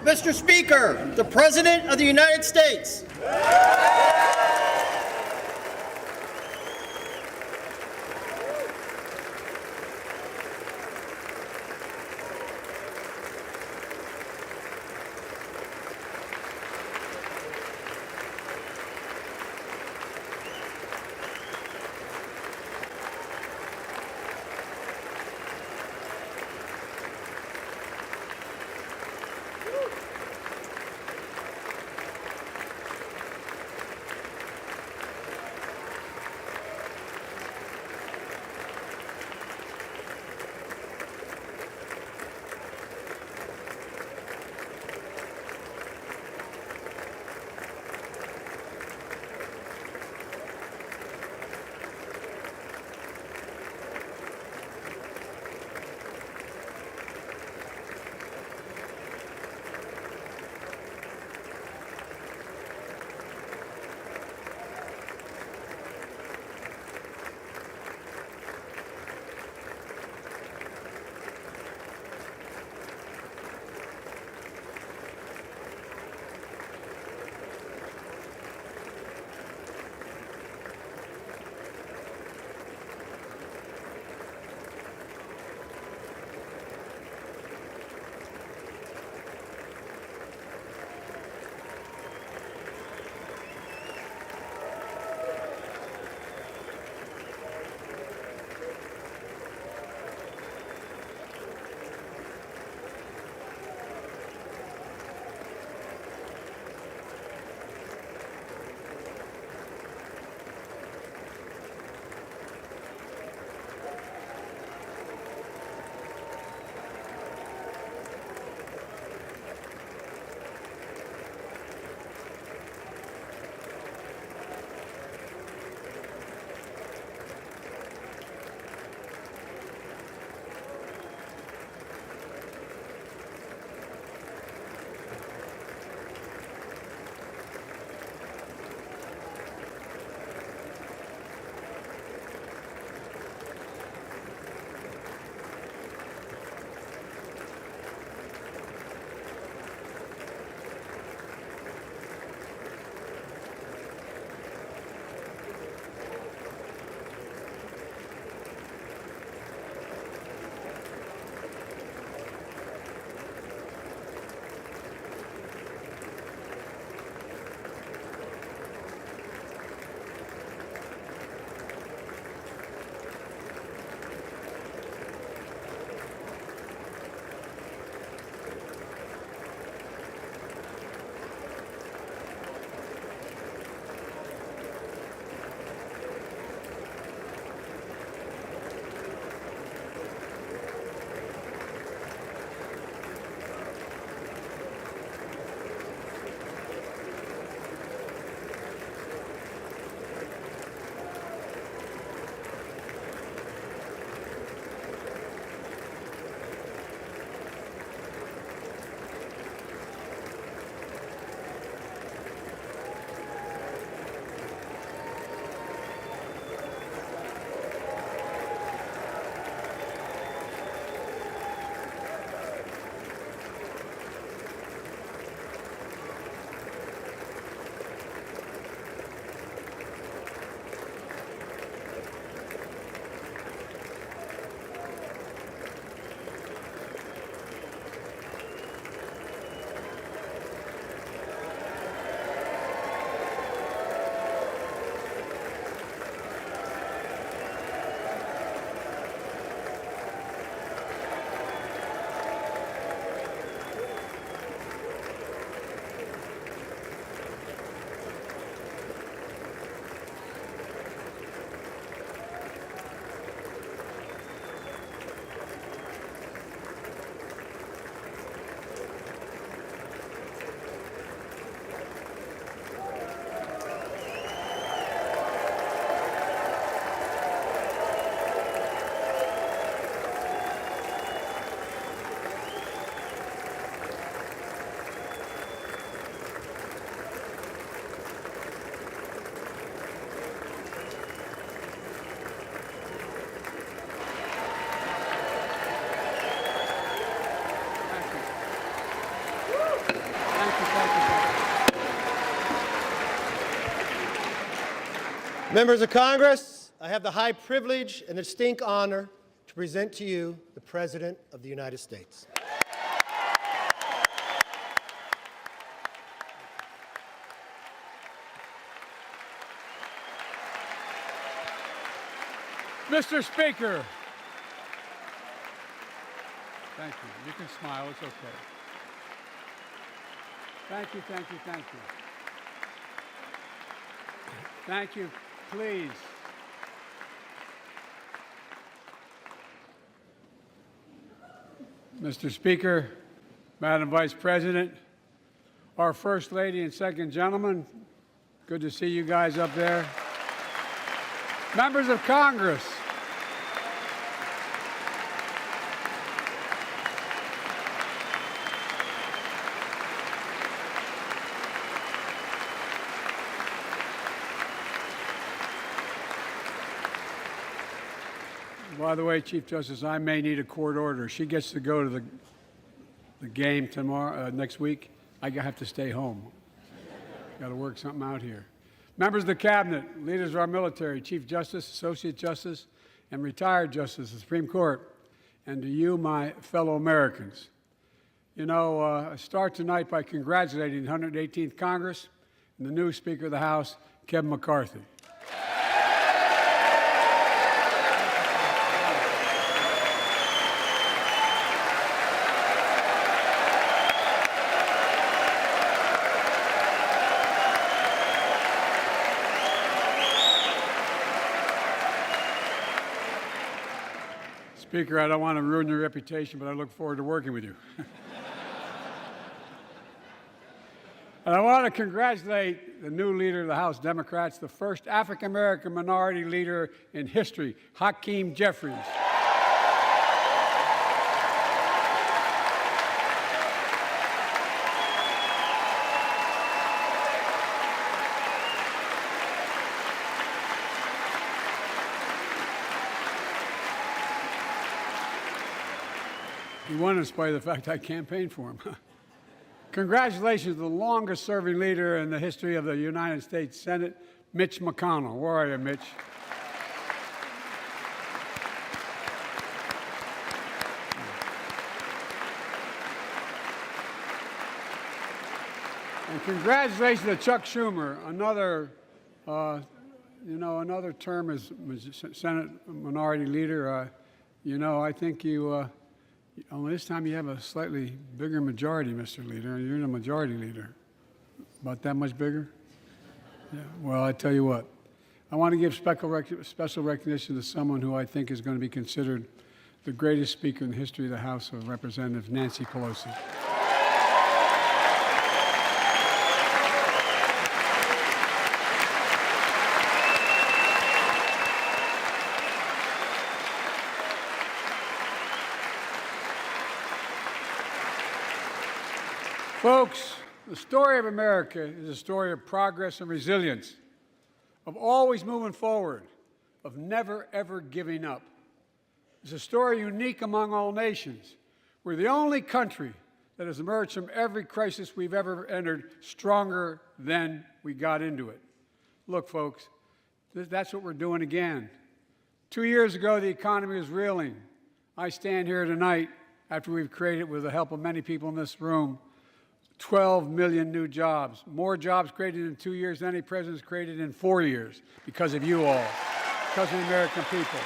Mr. Speaker, the President of the United States. Members of Congress, I have the high privilege and the distinct honor to present to you the President of the United States. Mr. Speaker. Thank you. You can smile. It's okay. Thank you, thank you, thank you. Thank you. Please. Mr. Speaker, Madam Vice President, our First Lady and Second Gentleman, good to see you guys up there. Members of Congress, by the way, Chief Justice, I may need a court order. She gets to go to the game tomorrow, next week. I have to stay home. Got to work something out here. Members of the Cabinet, leaders of our military, Chief Justice, Associate Justice, and retired Justice of the Supreme Court, and to you, my fellow Americans. You know, I start tonight by congratulating the 118th Congress and the new Speaker of the House, Kevin McCarthy. Speaker, I don't want to ruin your reputation, but I look forward to working with you. And I want to congratulate the new leader of the House Democrats, the first African-American minority leader in history, Hakeem Jeffries. He won in spite of the fact I campaigned for him. Congratulations to the longest-serving leader in the history of the United States Senate, Mitch McConnell. Where are you, Mitch? And congratulations to Chuck Schumer, another, another term as Senate Minority Leader. I think you. Only this time you have a slightly bigger majority, Mr. Leader. You're the majority leader. About that much bigger? Yeah. Well, I tell you what. I want to give special recognition to someone who I think is going to be considered the greatest speaker in the history of the House of Representatives, Nancy Pelosi. Folks, the story of America is a story of progress and resilience, of always moving forward, of never, ever giving up. It's a story unique among all nations. We're the only country that has emerged from every crisis we've ever entered stronger than we got into it. Look, folks, that's what we're doing again. 2 years ago, the economy was reeling. I stand here tonight after we've created, with the help of many people in this room, 12 million new jobs, more jobs created in 2 years than any president's created in 4 years, because of you all, because of the American people.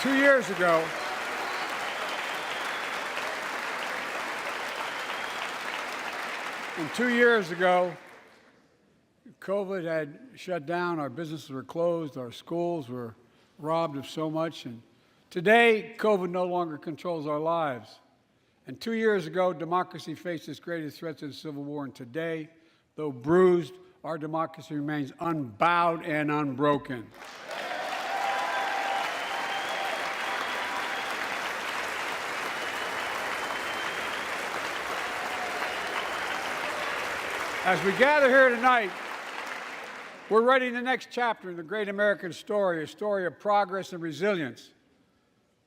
2 years ago, COVID had shut down, our businesses were closed, our schools were robbed of so much, and today, COVID no longer controls our lives. And 2 years ago, democracy faced its greatest threats in the Civil War, and today, though bruised, our democracy remains unbowed and unbroken. As we gather here tonight, we're writing the next chapter in the great American story, a story of progress and resilience.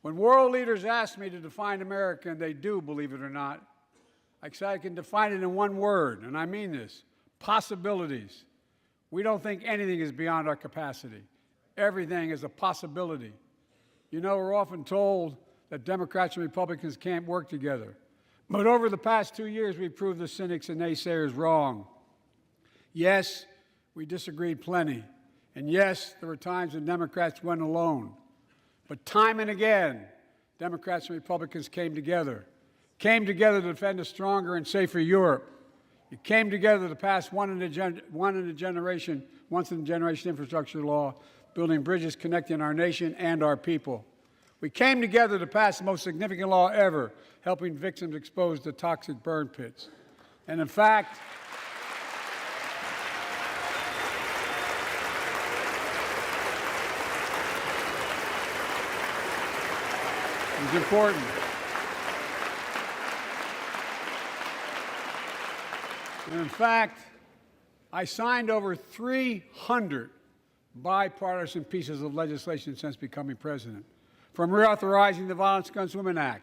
When world leaders ask me to define America, and they do, believe it or not, I say I can define it in one word, and I mean this: possibilities. We don't think anything is beyond our capacity. Everything is a possibility. You know, we're often told that Democrats and Republicans can't work together. But over the past 2 years, we've proved the cynics and naysayers wrong. Yes, we disagreed plenty. And yes, there were times when Democrats went alone. But time and again, Democrats and Republicans came together to defend a stronger and safer Europe. It came together to pass once-in-a-generation infrastructure law, building bridges connecting our nation and our people. We came together to pass the most significant law ever, helping victims exposed to toxic burn pits. And in fact, it was important. And in fact, I signed over 300 bipartisan pieces of legislation since becoming president, from reauthorizing the Violence Against Women Act,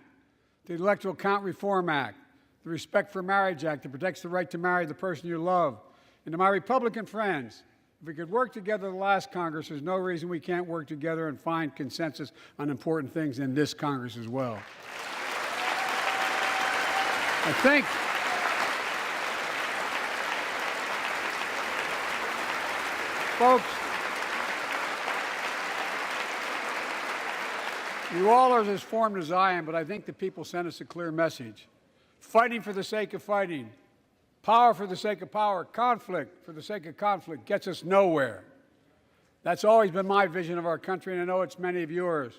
the Electoral Count Reform Act, the Respect for Marriage Act that protects the right to marry the person you love. And to my Republican friends, if we could work together the last Congress, there's no reason we can't work together and find consensus on important things in this Congress as well. I think folks, you all are as informed as I am, but I think the people sent us a clear message. Fighting for the sake of fighting, power for the sake of power, conflict for the sake of conflict gets us nowhere. That's always been my vision of our country, and I know it's many of yours.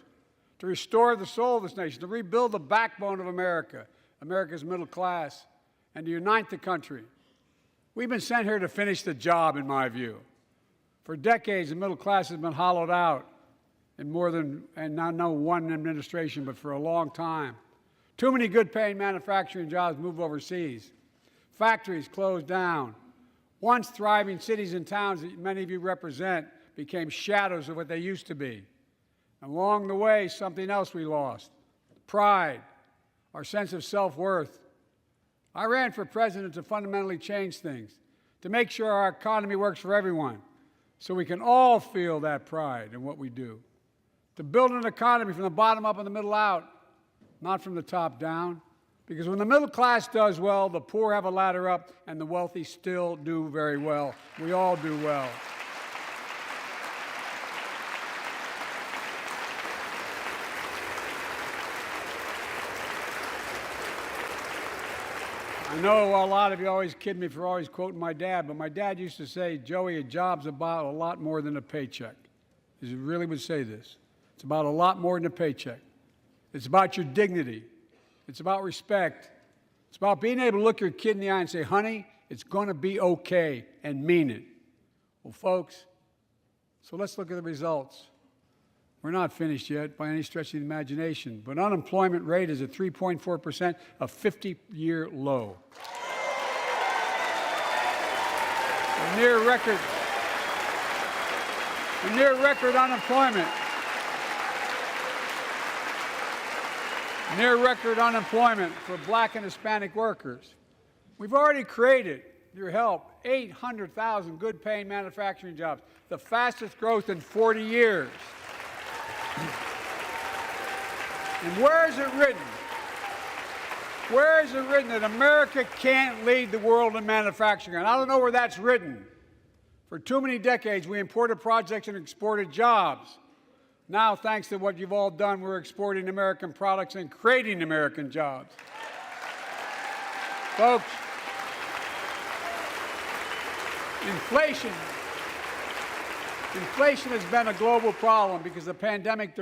To restore the soul of this nation, to rebuild the backbone of America, America's middle class, and to unite the country. We've been sent here to finish the job, in my view. For decades, the middle class has been hollowed out in not one administration, but for a long time. Too many good-paying manufacturing jobs moved overseas. Factories closed down. Once thriving cities and towns that many of you represent became shadows of what they used to be. And along the way, something else we lost: pride, our sense of self-worth. I ran for president to fundamentally change things, to make sure our economy works for everyone, so we can all feel that pride in what we do. To build an economy from the bottom up and the middle out, not from the top down. Because when the middle class does well, the poor have a ladder up, and the wealthy still do very well. We all do well. I know a lot of you always kid me for always quoting my dad, but my dad used to say, Joey, a job's about a lot more than a paycheck. He really would say this. It's about a lot more than a paycheck. It's about your dignity. It's about respect. It's about being able to look your kid in the eye and say, honey, it's going to be okay, and mean it. Well, folks, so let's look at the results. We're not finished yet by any stretch of the imagination, but unemployment rate is at 3.4%, a 50-year low. A near record unemployment. Near record unemployment for Black and Hispanic workers. We've already created, with your help, 800,000 good-paying manufacturing jobs, the fastest growth in 40 years. And where is it written? Where is it written that America can't lead the world in manufacturing? And I don't know where that's written. For too many decades, we imported projects and exported jobs. Now, thanks to what you've all done, we're exporting American products and creating American jobs. Folks, Inflation has been a global problem because the pandemic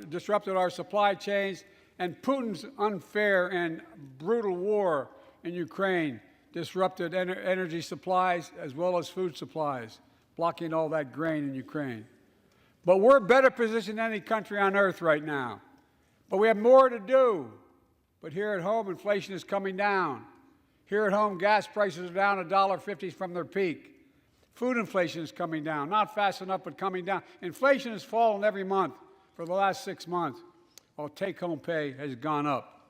disrupted our supply chains, and Putin's unfair and brutal war in Ukraine disrupted energy supplies as well as food supplies, blocking all that grain in Ukraine. But we're better positioned than any country on earth right now. But we have more to do. But here at home, inflation is coming down. Here at home, gas prices are down $1.50 from their peak. Food inflation is coming down, not fast enough, but coming down. Inflation has fallen every month for the last 6 months, while take-home pay has gone up.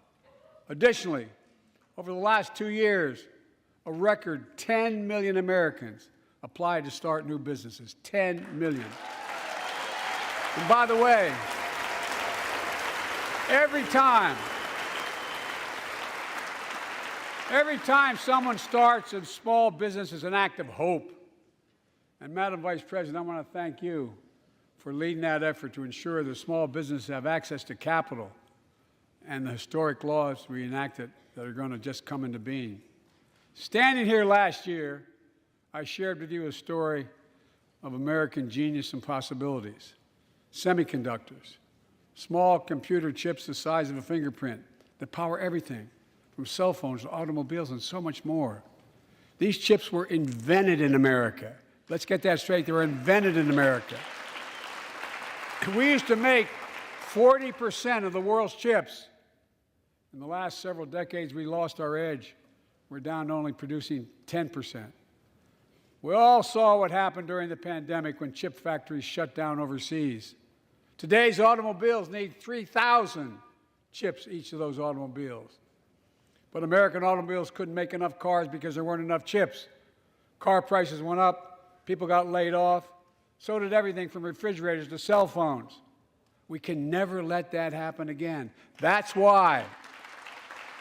Additionally, over the last 2 years, a record 10 million Americans applied to start new businesses. 10 million. And by the way, every time someone starts a small business is an act of hope. And Madam Vice President, I want to thank you for leading that effort to ensure that small businesses have access to capital and the historic laws we enacted that are going to just come into being. Standing here last year, I shared with you a story of American genius and possibilities. Semiconductors, small computer chips the size of a fingerprint that power everything, from cell phones to automobiles and so much more. These chips were invented in America. Let's get that straight. They were invented in America. We used to make 40% of the world's chips. In the last several decades, we lost our edge. We're down to only producing 10%. We all saw what happened during the pandemic when chip factories shut down overseas. Today's automobiles need 3,000 chips, each of those automobiles. But American automobiles couldn't make enough cars because there weren't enough chips. Car prices went up, people got laid off, so did everything from refrigerators to cell phones. We can never let that happen again. That's why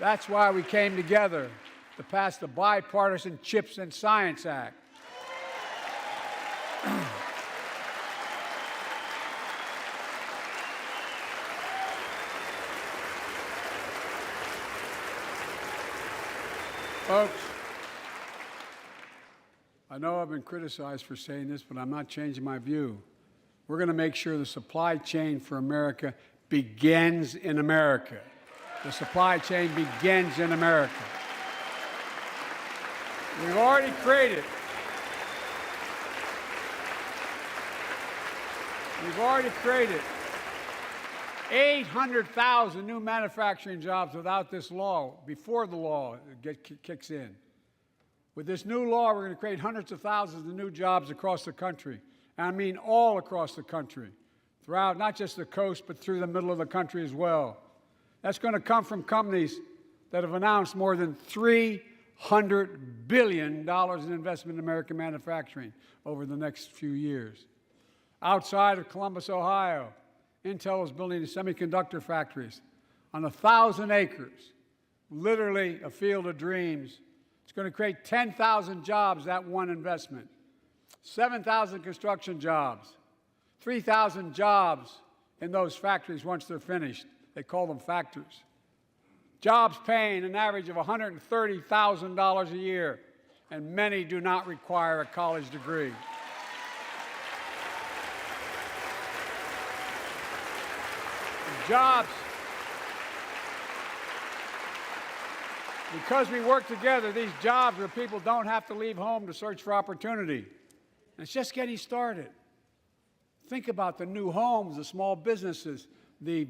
we came together to pass the Bipartisan Chips and Science Act. Folks, I know I've been criticized for saying this, but I'm not changing my view. We're going to make sure the supply chain for America begins in America. The supply chain begins in America. We've already created 800,000 new manufacturing jobs without this law, before the law kicks in. With this new law, we're going to create hundreds of thousands of new jobs across the country. And I mean all across the country, throughout not just the coast, but through the middle of the country as well. That's going to come from companies that have announced more than $300 billion in investment in American manufacturing over the next few years. Outside of Columbus, Ohio, Intel is building semiconductor factories on 1,000 acres, literally a field of dreams. It's going to create 10,000 jobs, that one investment, 7,000 construction jobs, 3,000 jobs in those factories once they're finished. They call them factories. Jobs paying an average of $130,000 a year, and many do not require a college degree. Jobs. Because we work together, these jobs where people don't have to leave home to search for opportunity. And it's just getting started. Think about the new homes, the small businesses, the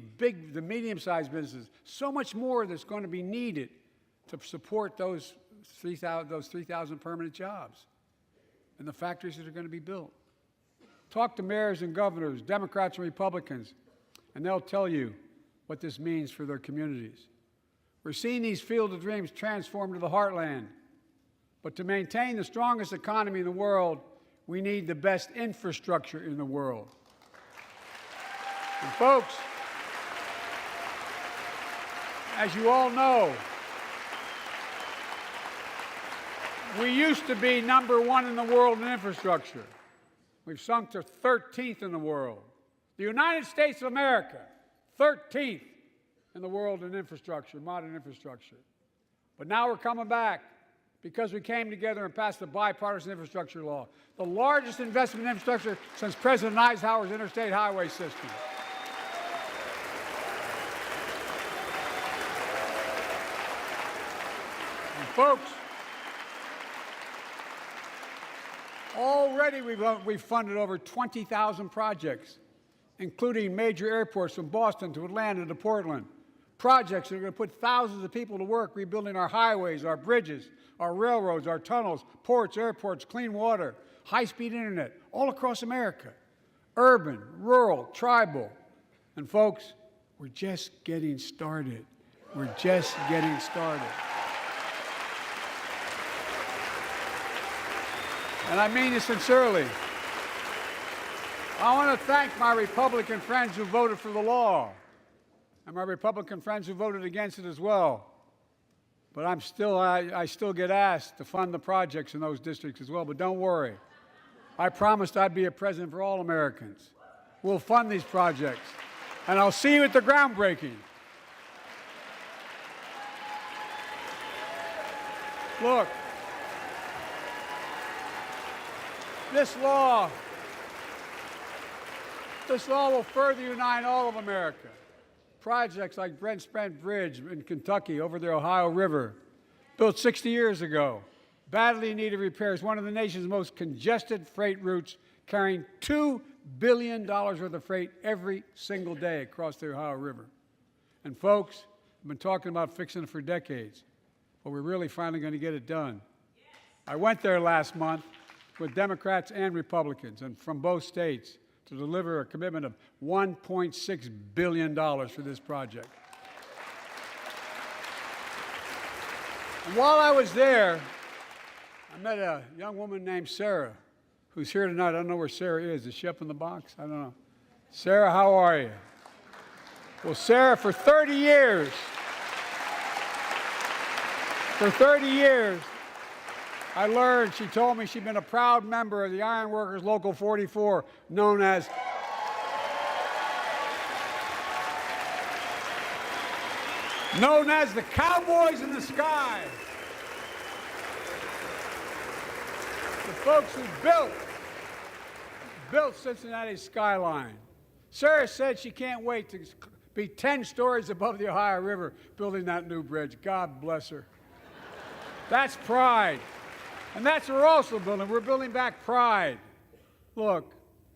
medium-sized businesses. So much more that's going to be needed to support those 3,000 permanent jobs and the factories that are going to be built. Talk to mayors and governors, Democrats and Republicans, and they'll tell you what this means for their communities. We're seeing these field of dreams transform to the heartland. But to maintain the strongest economy in the world, we need the best infrastructure in the world. And folks, as you all know, we used to be #1 in the world in infrastructure. We've sunk to 13th in the world. The United States of America, 13th in the world in infrastructure, modern infrastructure. But now we're coming back because we came together and passed the bipartisan infrastructure law, the largest investment in infrastructure since President Eisenhower's interstate highway system. And folks, already we've funded over 20,000 projects, including major airports from Boston to Atlanta to Portland. Projects that are going to put thousands of people to work rebuilding our highways, our bridges, our railroads, our tunnels, ports, airports, clean water, high-speed internet, all across America. Urban, rural, tribal. And folks, we're just getting started. We're just getting started. and I mean this sincerely. I want to thank my Republican friends who voted for the law, and my Republican friends who voted against it as well. But I still get asked to fund the projects in those districts as well. But don't worry. I promised I'd be a president for all Americans. We'll fund these projects. And I'll see you at the groundbreaking. Look, this law will further unite all of America. Projects like Brent Spence Bridge in Kentucky over the Ohio River, built 60 years ago, badly needed repairs, one of the nation's most congested freight routes, carrying $2 billion worth of freight every single day across the Ohio River. And folks, I've been talking about fixing it for decades, but we're really finally going to get it done. I went there last month with Democrats and Republicans, and from both states, to deliver a commitment of $1.6 billion for this project. And while I was there, I met a young woman named Sarah, who's here tonight. I don't know where Sarah is. Is she up in the box? I don't know. Sarah, how are you? Well, Sarah, for 30 years, I learned, she told me she'd been a proud member of the Iron Workers Local 44, known as the Cowboys in the Sky. The folks who built Cincinnati's skyline. Sarah said she can't wait to be 10 stories above the Ohio River building that new bridge. God bless her. That's pride. And that's what we're also building. We're building back pride. Look,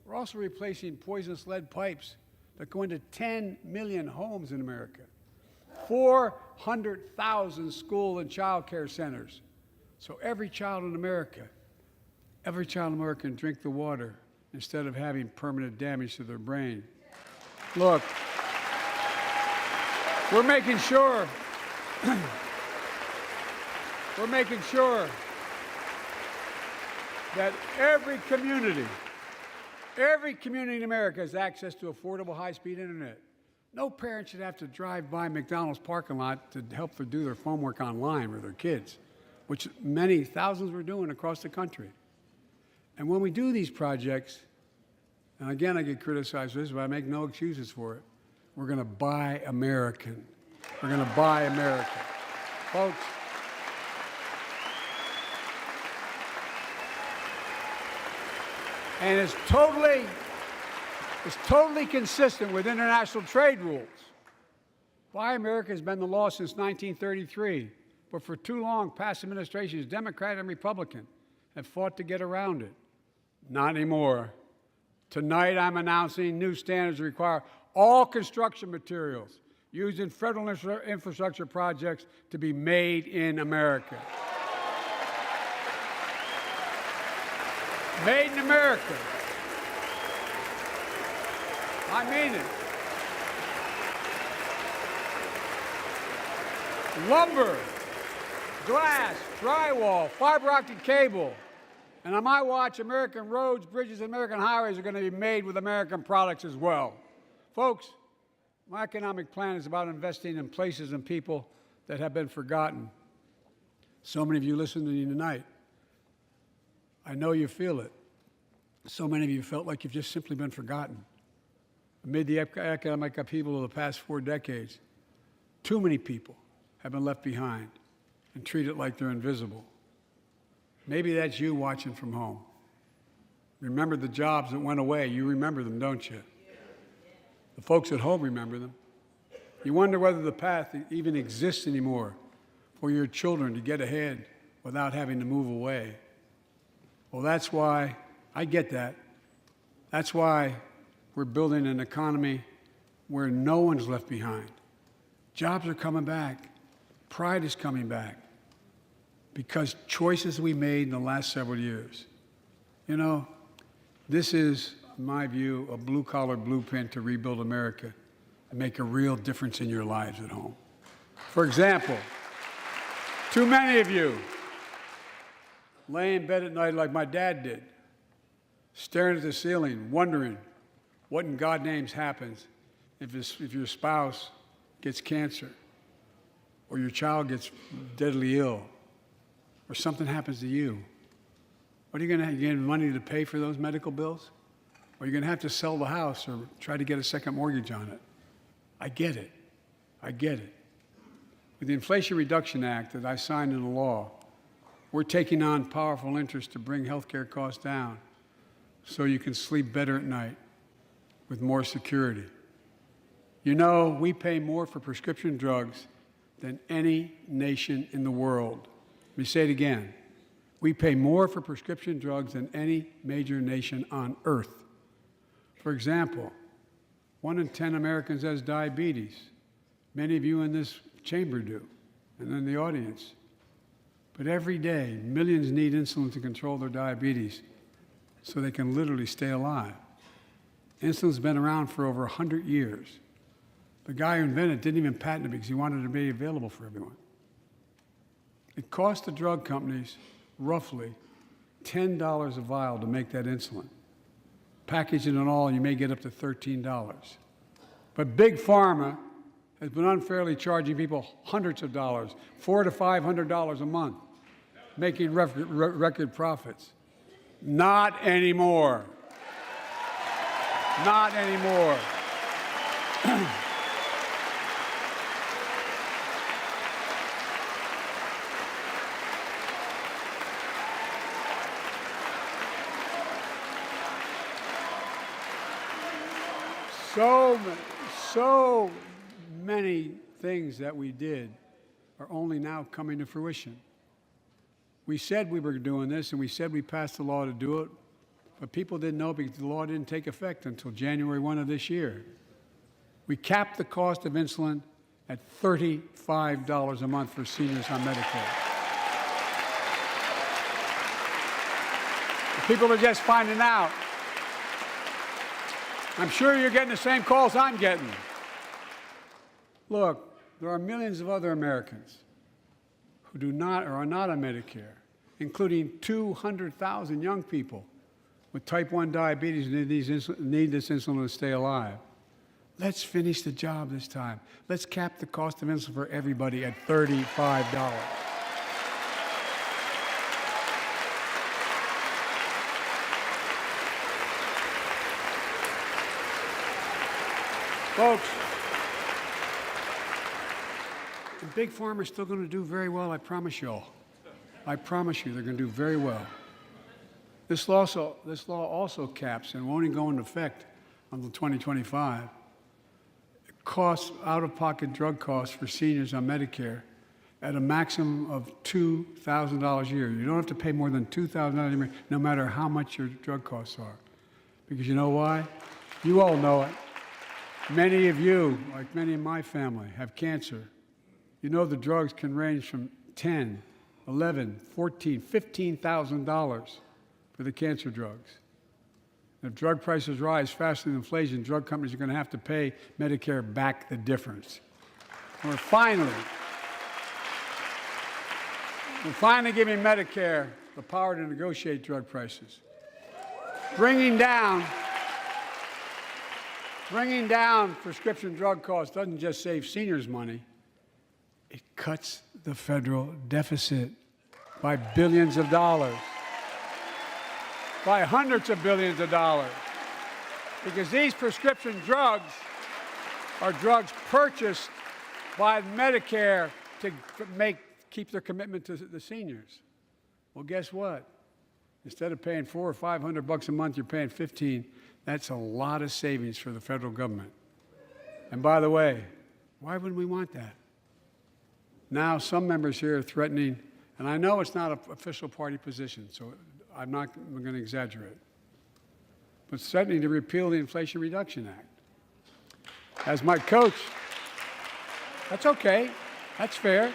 we're also replacing poisonous lead pipes that go into 10 million homes in America, 400,000 school and child care centers. So every child in America can drink the water instead of having permanent damage to their brain. Look, we're making sure that every community in America has access to affordable high-speed internet. No parent should have to drive by McDonald's parking lot to help them do their homework online with their kids, which many thousands were doing across the country. And when we do these projects, and again I get criticized for this, but I make no excuses for it, we're going to buy American. We're going to buy American. Folks, and it's totally consistent with international trade rules. Buy America has been the law since 1933, but for too long, past administrations, Democrat and Republican, have fought to get around it. Not anymore. Tonight, I'm announcing new standards that require all construction materials used in federal infrastructure projects to be made in America. Made in America. I mean it. Lumber, glass, drywall, fiber optic cable. And on my watch, American roads, bridges, and American highways are going to be made with American products as well. Folks, my economic plan is about investing in places and people that have been forgotten. So many of you listening to me tonight, I know you feel it. So many of you felt like you've just simply been forgotten. Amid the economic upheaval of the past 4 decades, too many people have been left behind and treated like they're invisible. Maybe that's you watching from home. Remember the jobs that went away. You remember them, don't you? The folks at home remember them. You wonder whether the path even exists anymore for your children to get ahead without having to move away. Well, that's why I get that. That's why we're building an economy where no one's left behind. Jobs are coming back. Pride is coming back because choices we made in the last several years. You know, this is, in my view, a blue-collar blueprint to rebuild America and make a real difference in your lives at home. For example, too many of you lay in bed at night like my dad did, staring at the ceiling, wondering what in God's name happens if your spouse gets cancer, or your child gets deadly ill, or something happens to you. What are you going to have? You get money to pay for those medical bills? Or are you going to have to sell the house or try to get a second mortgage on it? I get it. I get it. With the Inflation Reduction Act that I signed into law, we're taking on powerful interests to bring health care costs down so you can sleep better at night with more security. You know, we pay more for prescription drugs than any nation in the world. Let me say it again. We pay more for prescription drugs than any major nation on earth. For example, 1 in 10 Americans has diabetes. Many of you in this chamber do, and in the audience. But every day, millions need insulin to control their diabetes so they can literally stay alive. Insulin's been around for over 100 years. The guy who invented it didn't even patent it because he wanted it to be available for everyone. It cost the drug companies roughly $10 a vial to make that insulin. Packaging it all, you may get up to $13. But Big Pharma has been unfairly charging people hundreds of dollars, $400 to $500 a month, making record profits. Not anymore. Not anymore. So many things that we did are only now coming to fruition. We said we were doing this, and we said we passed the law to do it, but people didn't know because the law didn't take effect until January 1 of this year. We capped the cost of insulin at $35 a month for seniors on Medicare. People are just finding out. I'm sure you're getting the same calls I'm getting. Look, there are millions of other Americans who do not or are not on Medicare, including 200,000 young people with type 1 diabetes who need this insulin to stay alive. Let's finish the job this time. Let's cap the cost of insulin for everybody at $35. Folks, the Big Pharma is still going to do very well, I promise you all. I promise you they're going to do very well. This law also caps and won't even go into effect until 2025. It costs out-of-pocket drug costs for seniors on Medicare at a maximum of $2,000 a year. You don't have to pay more than $2,000 a year, no matter how much your drug costs are. Because you know why? You all know it. Many of you, like many in my family, have cancer. You know the drugs can range from $10,000, $11,000, $14,000, $15,000 for the cancer drugs. If drug prices rise faster than inflation, drug companies are going to have to pay Medicare back the difference. We're finally giving Medicare the power to negotiate drug prices. Bringing down prescription drug costs doesn't just save seniors money, it cuts the federal deficit by billions of dollars, by hundreds of billions of dollars. Because these prescription drugs are drugs purchased by Medicare to keep their commitment to the seniors. Well, guess what? Instead of paying $400 or $500 a month, you're paying $15. That's a lot of savings for the federal government. And by the way, why wouldn't we want that? Now, some members here are threatening, and I know it's not an official party position, so I'm not going to exaggerate, but threatening to repeal the Inflation Reduction Act. As my coach, that's okay, that's fair.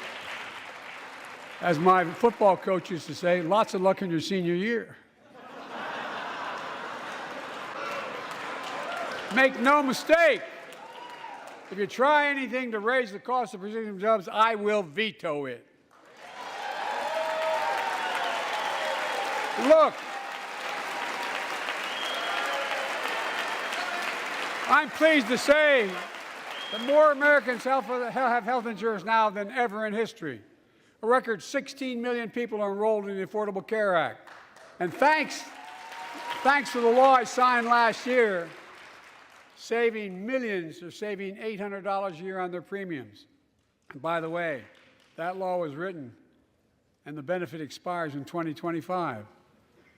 As my football coach used to say, lots of luck in your senior year. Make no mistake, if you try anything to raise the cost of prescription drugs, I will veto it. Look, I'm pleased to say that more Americans have health insurance now than ever in history. A record 16 million people are enrolled in the Affordable Care Act. And thanks to the law I signed last year, millions are saving $800 a year on their premiums. And by the way, that law was written and the benefit expires in 2025.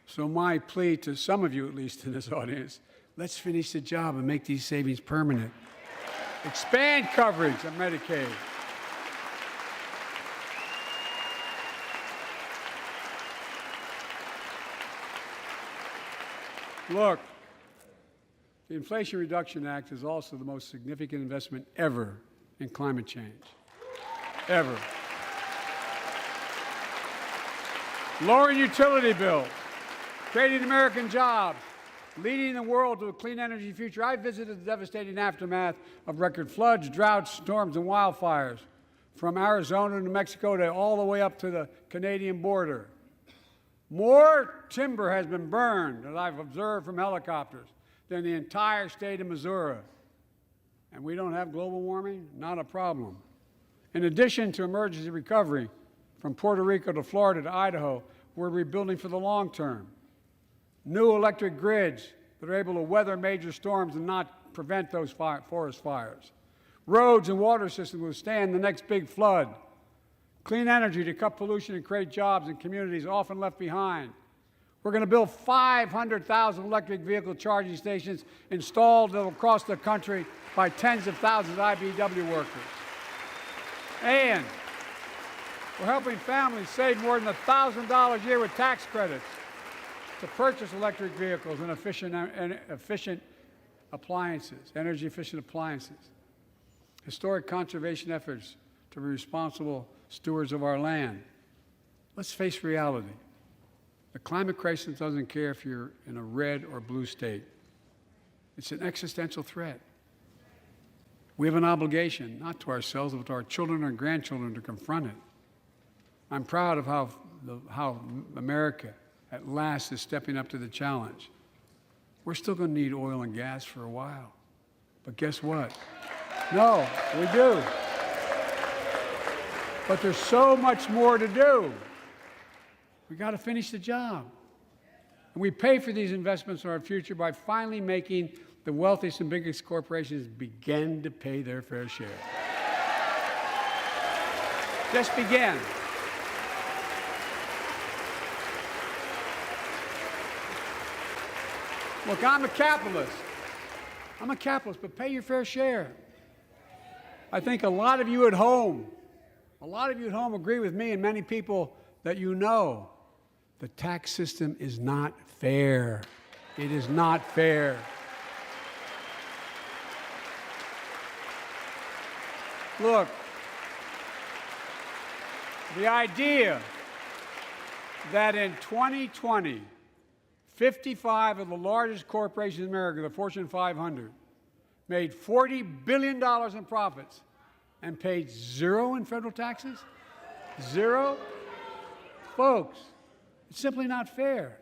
So my plea to some of you, at least in this audience, let's finish the job and make these savings permanent. Expand coverage of Medicaid. Look, the Inflation Reduction Act is also the most significant investment ever in climate change. Ever. Lowering utility bills, creating American jobs, leading the world to a clean energy future. I visited the devastating aftermath of record floods, droughts, storms, and wildfires from Arizona to New Mexico to all the way up to the Canadian border. More timber has been burned, as I've observed from helicopters, than the entire state of Missouri. And we don't have global warming? Not a problem. In addition to emergency recovery, from Puerto Rico to Florida to Idaho, we're rebuilding for the long term. New electric grids that are able to weather major storms and not prevent those forest fires. Roads and water systems withstand the next big flood. Clean energy to cut pollution and create jobs in communities often left behind. We're going to build 500,000 electric vehicle charging stations installed across the country by tens of thousands of IBEW workers. And we're helping families save more than $1,000 a year with tax credits to purchase electric vehicles and efficient appliances, energy-efficient appliances. Historic conservation efforts to be responsible stewards of our land. Let's face reality. The climate crisis doesn't care if you're in a red or blue state. It's an existential threat. We have an obligation, not to ourselves, but to our children and grandchildren, to confront it. I'm proud of how America, at last, is stepping up to the challenge. We're still going to need oil and gas for a while. But guess what? No, we do. But there's so much more to do. We got to finish the job. And we pay for these investments in our future by finally making the wealthiest and biggest corporations begin to pay their fair share. Just begin. Look, I'm a capitalist. But pay your fair share. I think a lot of you at home agree with me and many people that you know. The tax system is not fair. It is not fair. Look, the idea that in 2020, 55 of the largest corporations in America, the Fortune 500, made $40 billion in profits and paid zero in federal taxes? Zero? Folks, it's simply not fair.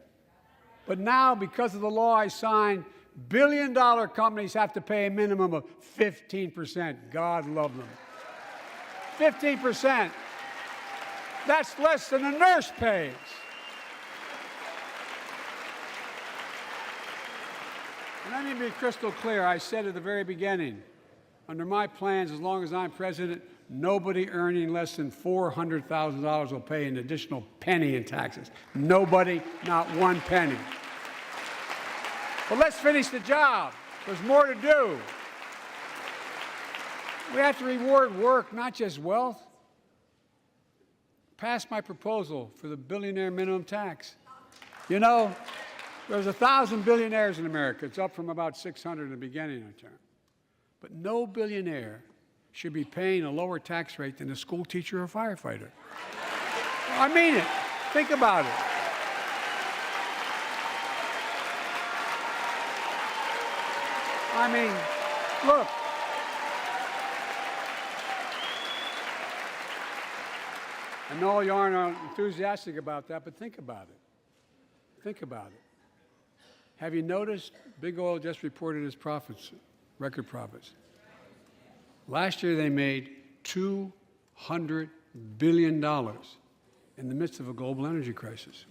But now, because of the law I signed, billion-dollar companies have to pay a minimum of 15%. God love them. 15%. That's less than a nurse pays. And let me be crystal clear. I said at the very beginning, under my plans, as long as I'm president, nobody earning less than $400,000 will pay an additional penny in taxes. Nobody, not one penny. But let's finish the job. There's more to do. We have to reward work, not just wealth. Pass my proposal for the billionaire minimum tax. You know, there's 1,000 billionaires in America. It's up from about 600 in the beginning of the term. But no billionaire should be paying a lower tax rate than a school teacher or a firefighter. I mean it. Think about it. I mean, look. I know you aren't enthusiastic about that, but think about it. Think about it. Have you noticed Big Oil just reported its profits, record profits? Last year they made $200 billion in the midst of a global energy crisis.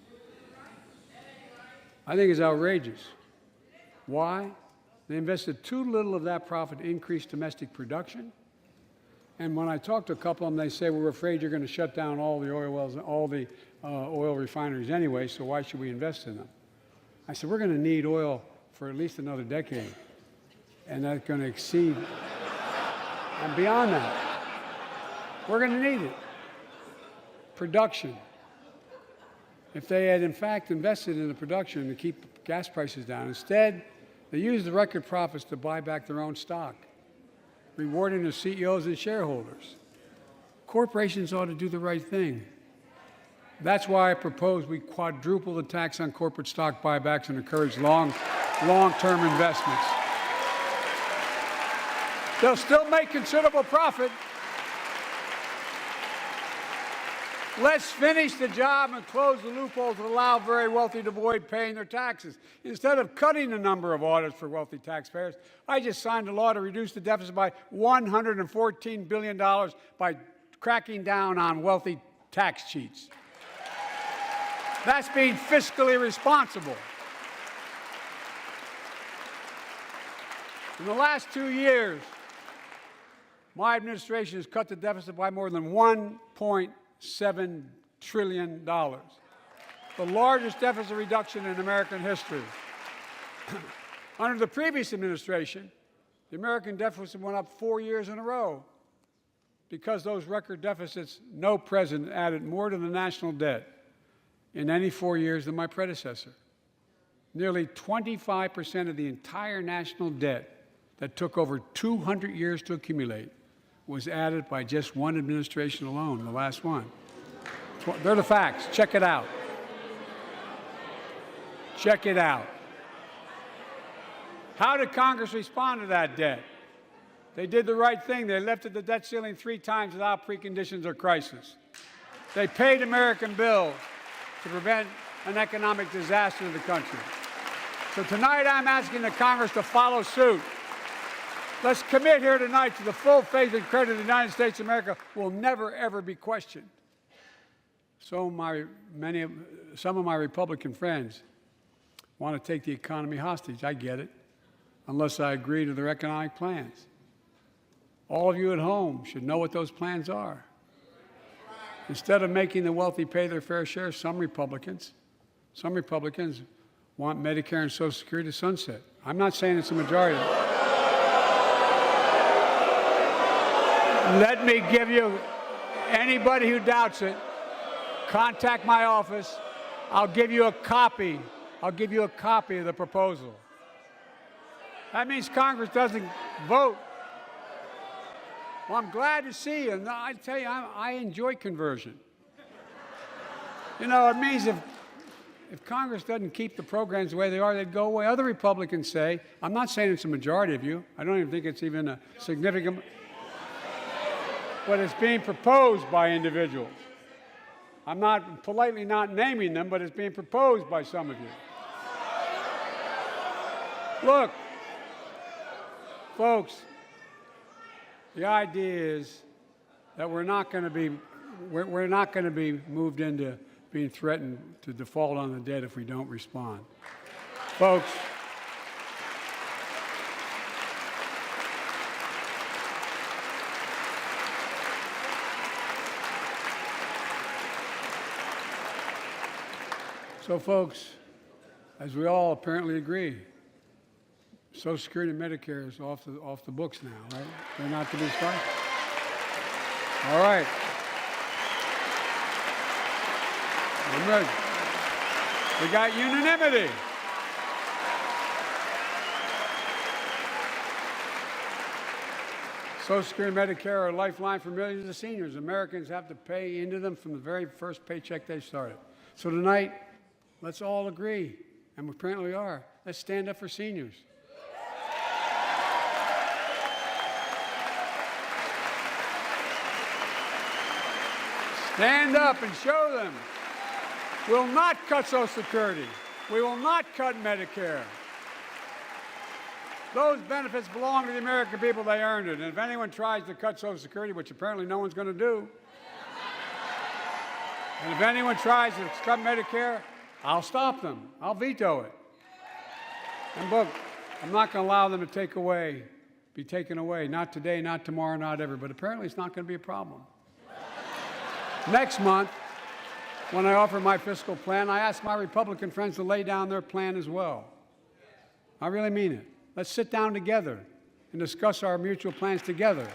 I think it's outrageous. Why? They invested too little of that profit to increase domestic production. And when I talk to a couple of them, they say, we're afraid you're going to shut down all the oil wells, all the oil refineries anyway, so why should we invest in them? I said, we're going to need oil for at least another decade, and that's going to exceed, and beyond that, we're going to need it. Production. If they had, in fact, invested in the production to keep gas prices down, instead, they used the record profits to buy back their own stock, rewarding their CEOs and shareholders. Corporations ought to do the right thing. That's why I propose we quadruple the tax on corporate stock buybacks and encourage long-term investments. They'll still make considerable profit. Let's finish the job and close the loopholes that allow very wealthy to avoid paying their taxes. Instead of cutting the number of audits for wealthy taxpayers, I just signed a law to reduce the deficit by $114 billion by cracking down on wealthy tax cheats. That's being fiscally responsible. In the last 2 years, my administration has cut the deficit by more than $1.7 trillion, the largest deficit reduction in American history. Under the previous administration, the American deficit went up 4 years in a row. Because those record deficits, no president added more to the national debt in any 4 years than my predecessor. Nearly 25% of the entire national debt that took over 200 years to accumulate was added by just one administration alone, the last one. They're the facts. Check it out. Check it out. How did Congress respond to that debt? They did the right thing. They lifted the debt ceiling 3 times without preconditions or crisis. They paid American bills to prevent an economic disaster in the country. So tonight I'm asking the Congress to follow suit. Let's commit here tonight to the full faith and credit of the United States of America will never, ever be questioned. Some of my Republican friends want to take the economy hostage. I get it, unless I agree to their economic plans. All of you at home should know what those plans are. Instead of making the wealthy pay their fair share, some Republicans want Medicare and Social Security to sunset. I'm not saying it's a majority. Let me give you, anybody who doubts it, contact my office. I'll give you a copy. I'll give you a copy of the proposal. That means Congress doesn't vote. Well, I'm glad to see you. And I tell you, I enjoy conversion. You know, it means if Congress doesn't keep the programs the way they are, they'd go away. Other Republicans say, I'm not saying it's a majority of you. I don't even think it's even a significant, but it's being proposed by individuals. I'm not politely not naming them, but it's being proposed by some of you. Look, folks, the idea is that we're not going to be moved into being threatened to default on the debt if we don't respond. Folks, as we all apparently agree, Social Security and Medicare is off the books now, right? They're not to be spent. All right. I'm ready. We got unanimity. Social Security and Medicare are a lifeline for millions of seniors. Americans have to pay into them from the very first paycheck they started. So tonight, let's all agree, and we apparently are, let's stand up for seniors. Stand up and show them. We'll not cut Social Security. We will not cut Medicare. Those benefits belong to the American people. They earned it. And if anyone tries to cut Social Security, which apparently no one's going to do, and if anyone tries to cut Medicare, I'll stop them. I'll veto it. And look, I'm not going to allow them to be taken away. Not today, not tomorrow, not ever. But apparently it's not going to be a problem. Next month, when I offer my fiscal plan, I ask my Republican friends to lay down their plan as well. I really mean it. Let's sit down together and discuss our mutual plans together.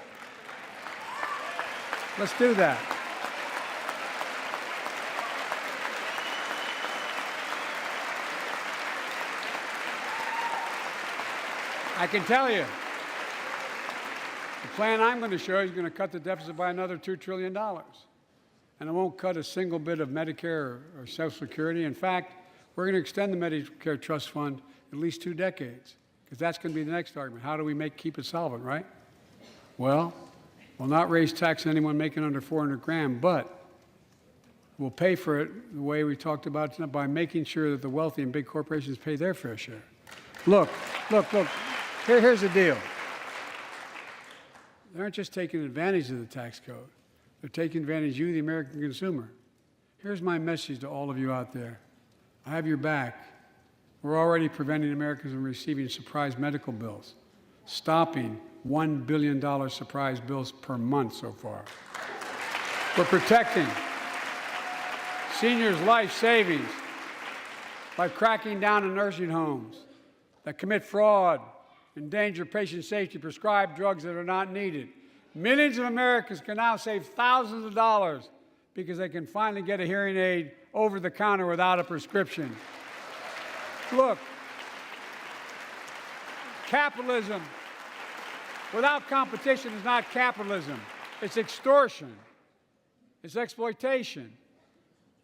Let's do that. I can tell you, the plan I'm going to show you is going to cut the deficit by another $2 trillion. And it won't cut a single bit of Medicare or Social Security. In fact, we're going to extend the Medicare Trust Fund at least 2 decades, because that's going to be the next argument. How do we keep it solvent, right? Well, we'll not raise tax on anyone making under 400 grand, but we'll pay for it the way we talked about tonight, by making sure that the wealthy and big corporations pay their fair share. Look. Here's the deal. They aren't just taking advantage of the tax code. They're taking advantage of you, the American consumer. Here's my message to all of you out there. I have your back. We're already preventing Americans from receiving surprise medical bills, stopping $1 billion surprise bills per month so far. We're protecting seniors' life savings by cracking down on nursing homes that commit fraud, endanger patient safety, prescribe drugs that are not needed. Millions of Americans can now save thousands of dollars because they can finally get a hearing aid over the counter without a prescription. Look, capitalism without competition is not capitalism. It's extortion. It's exploitation.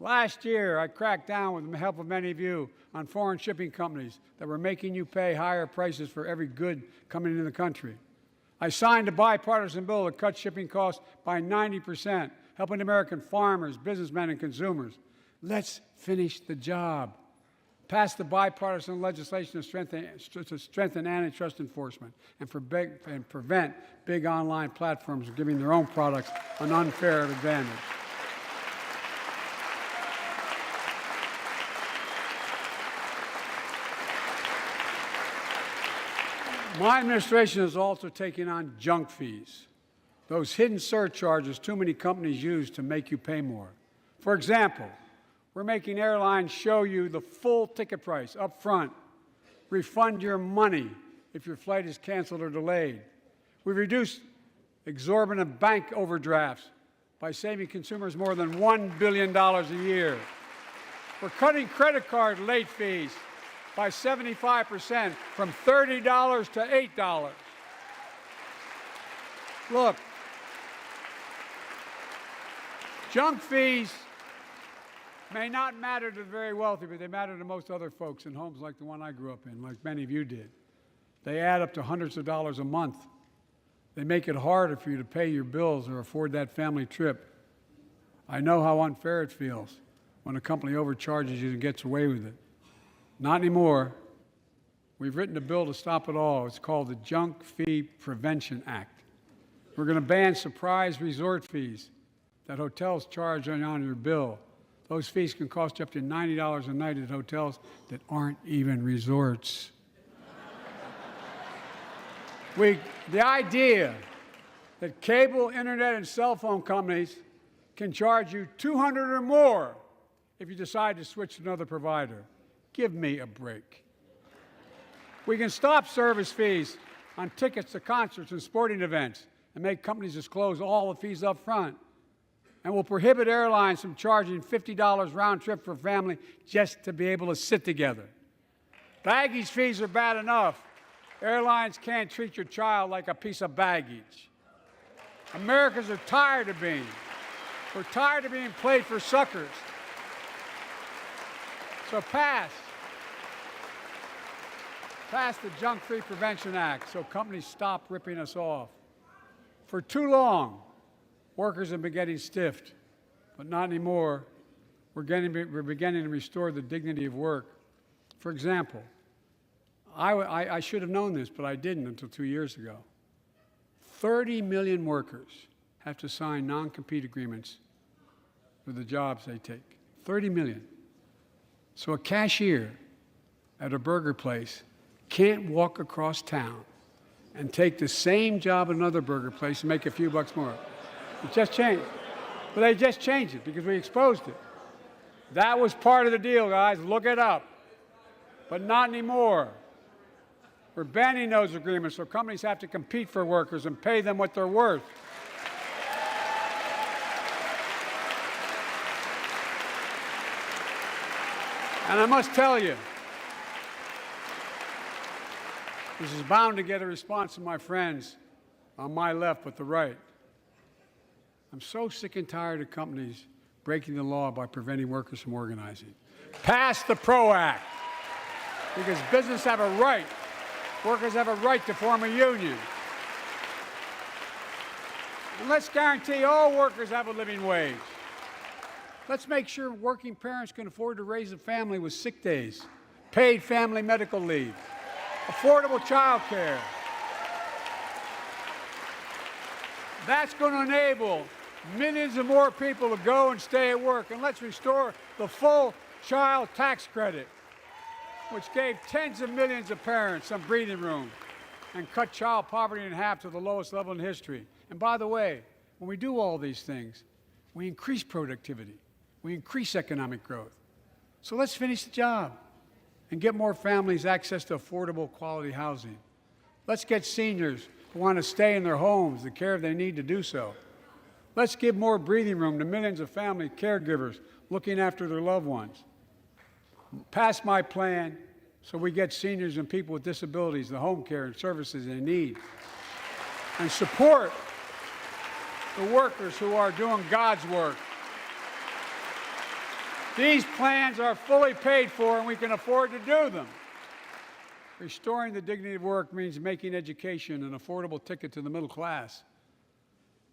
Last year, I cracked down with the help of many of you on foreign shipping companies that were making you pay higher prices for every good coming into the country. I signed a bipartisan bill that cut shipping costs by 90%, helping American farmers, businessmen, and consumers. Let's finish the job. Pass the bipartisan legislation to strengthen antitrust enforcement and prevent big online platforms from giving their own products an unfair advantage. My administration is also taking on junk fees, those hidden surcharges too many companies use to make you pay more. For example, we're making airlines show you the full ticket price up front, refund your money if your flight is canceled or delayed. We've reduced exorbitant bank overdrafts by saving consumers more than $1 billion a year. We're cutting credit card late fees by 75%, from $30 to $8. Look, junk fees may not matter to the very wealthy, but they matter to most other folks in homes like the one I grew up in, like many of you did. They add up to hundreds of dollars a month. They make it harder for you to pay your bills or afford that family trip. I know how unfair it feels when a company overcharges you and gets away with it. Not anymore. We've written a bill to stop it all. It's called the Junk Fee Prevention Act. We're going to ban surprise resort fees that hotels charge on your bill. Those fees can cost you up to $90 a night at hotels that aren't even resorts. The idea that cable, internet, and cell phone companies can charge you $200 or more if you decide to switch to another provider. Give me a break. We can stop service fees on tickets to concerts and sporting events and make companies disclose all the fees up front. And we'll prohibit airlines from charging $50 round trip for a family just to be able to sit together. Baggage fees are bad enough. Airlines can't treat your child like a piece of baggage. Americans are tired of being. We're tired of being played for suckers. So pass the Junk Fee Prevention Act so companies stop ripping us off. For too long, workers have been getting stiffed, but not anymore. We're beginning to restore the dignity of work. For example, I should have known this, but I didn't until 2 years ago. 30 million workers have to sign non-compete agreements for the jobs they take. 30 million. So a cashier at a burger place can't walk across town and take the same job at another burger place and make a few bucks more. It just changed. But they just changed it because we exposed it. That was part of the deal, guys. Look it up. But not anymore. We're banning those agreements so companies have to compete for workers and pay them what they're worth. And I must tell you, this is bound to get a response from my friends on my left but the right. I'm so sick and tired of companies breaking the law by preventing workers from organizing. Pass the PRO Act, because business have a right, workers have a right to form a union. And let's guarantee all workers have a living wage. Let's make sure working parents can afford to raise a family with sick days, paid family medical leave, affordable child care. That's going to enable millions of more people to go and stay at work. And let's restore the full child tax credit, which gave tens of millions of parents some breathing room and cut child poverty in half to the lowest level in history. And by the way, when we do all these things, we increase productivity. We increase economic growth. So let's finish the job and get more families access to affordable, quality housing. Let's get seniors who want to stay in their homes the care they need to do so. Let's give more breathing room to millions of family caregivers looking after their loved ones. Pass my plan so we get seniors and people with disabilities the home care and services they need. And support the workers who are doing God's work. These plans are fully paid for and we can afford to do them. Restoring the dignity of work means making education an affordable ticket to the middle class.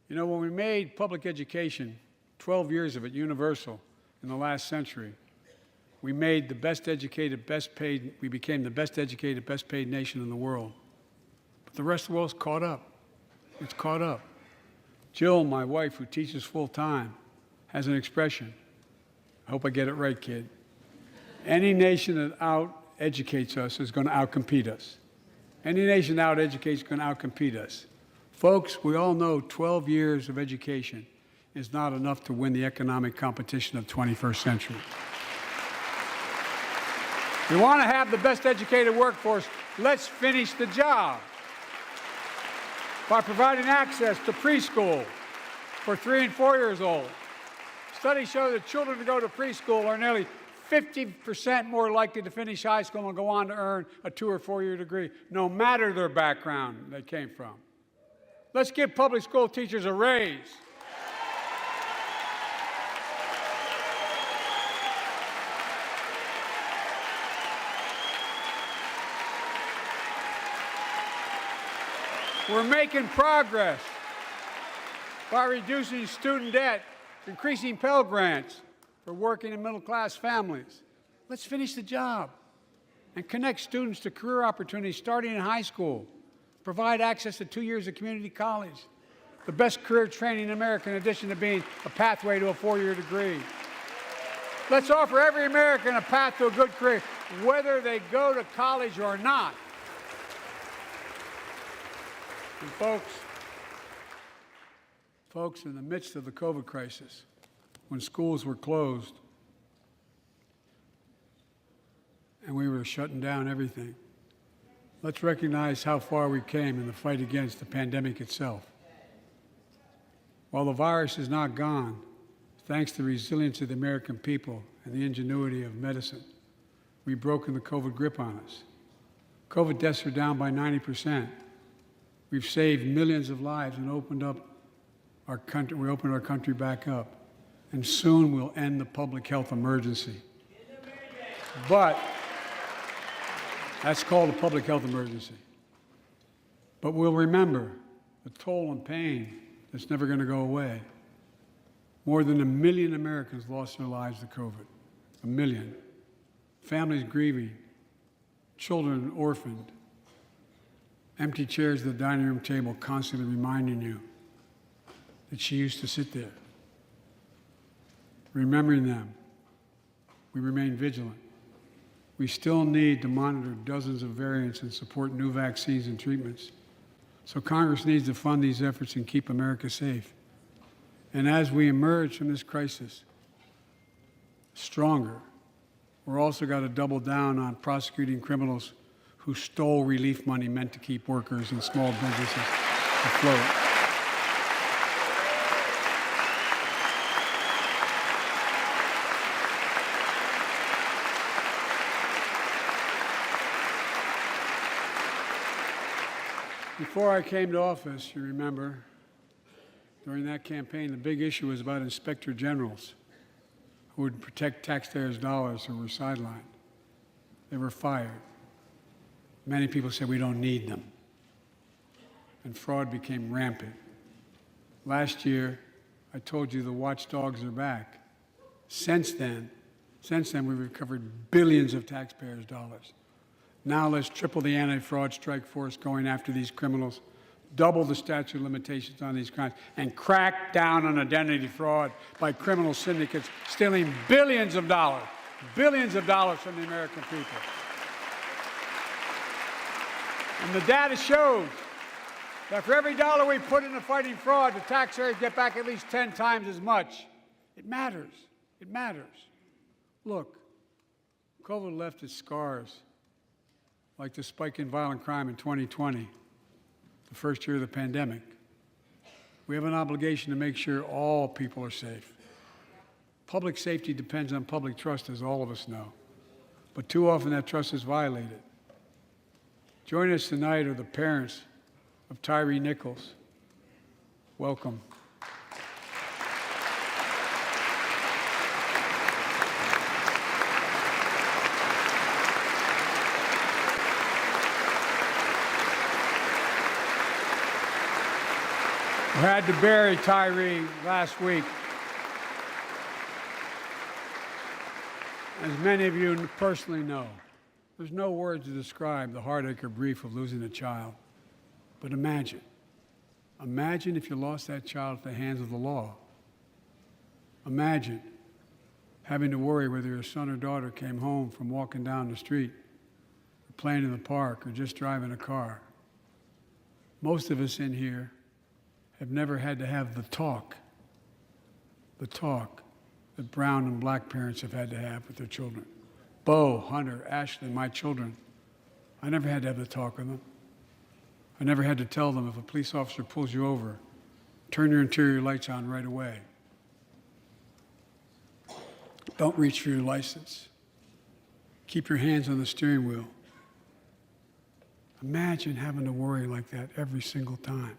You know, when we made public education, 12 years of it, universal in the last century, we made the best educated, best paid, we became the best educated, best paid nation in the world. But the rest of the world's caught up. It's caught up. Jill, my wife, who teaches full time, has an expression. I hope I get it right, kid. Any nation that out-educates us is going to out-compete us. Any nation that out-educates is going to out-compete us. Folks, we all know 12 years of education is not enough to win the economic competition of the 21st century. We want to have the best educated workforce. Let's finish the job by providing access to preschool for 3 and 4 years old. Studies show that children who go to preschool are nearly 50% more likely to finish high school and go on to earn a 2- or 4-year degree, no matter their background they came from. Let's give public school teachers a raise. We're making progress by reducing student debt, increasing Pell Grants for working and middle-class families. Let's finish the job and connect students to career opportunities starting in high school. Provide access to 2 years of community college, the best career training in America in addition to being a pathway to a 4-year degree. Let's offer every American a path to a good career, whether they go to college or not. And folks, in the midst of the COVID crisis, when schools were closed and we were shutting down everything, let's recognize how far we came in the fight against the pandemic itself. While the virus is not gone, thanks to the resilience of the American people and the ingenuity of medicine, we've broken the COVID grip on us. COVID deaths are down by 90%. We've saved millions of lives and opened up our country. We opened our country back up. And soon we'll end the public health emergency. But that's called a public health emergency. But we'll remember the toll and pain that's never going to go away. More than 1 million Americans lost their lives to COVID. 1 million. Families grieving, children orphaned, empty chairs at the dining room table constantly reminding you that she used to sit there. Remembering them, we remain vigilant. We still need to monitor dozens of variants and support new vaccines and treatments. So Congress needs to fund these efforts and keep America safe. And as we emerge from this crisis stronger, we're also got to double down on prosecuting criminals who stole relief money meant to keep workers and small businesses afloat. Before I came to office, you remember, during that campaign, the big issue was about inspector generals who would protect taxpayers' dollars who were sidelined. They were fired. Many people said we don't need them. And fraud became rampant. Last year, I told you the watchdogs are back. Since then, we've recovered billions of taxpayers' dollars. Now let's triple the anti-fraud strike force going after these criminals, double the statute of limitations on these crimes, and crack down on identity fraud by criminal syndicates stealing billions of dollars from the American people. And the data shows that for every dollar we put into fighting fraud, the taxpayers get back at least 10 times as much. It matters. It matters. Look, COVID left its scars, like the spike in violent crime in 2020, the first year of the pandemic. We have an obligation to make sure all people are safe. Public safety depends on public trust, as all of us know. But too often that trust is violated. Joining us tonight are the parents of Tyree Nichols. Welcome. We had to bury Tyree last week. As many of you personally know, there's no words to describe the heartache or grief of losing a child. But imagine if you lost that child at the hands of the law. Imagine having to worry whether your son or daughter came home from walking down the street, or playing in the park, or just driving a car. Most of us in here have never had to have the talk that brown and black parents have had to have with their children. Bo, Hunter, Ashley, my children, I never had to have the talk with them. I never had to tell them if a police officer pulls you over, turn your interior lights on right away. Don't reach for your license. Keep your hands on the steering wheel. Imagine having to worry like that every single time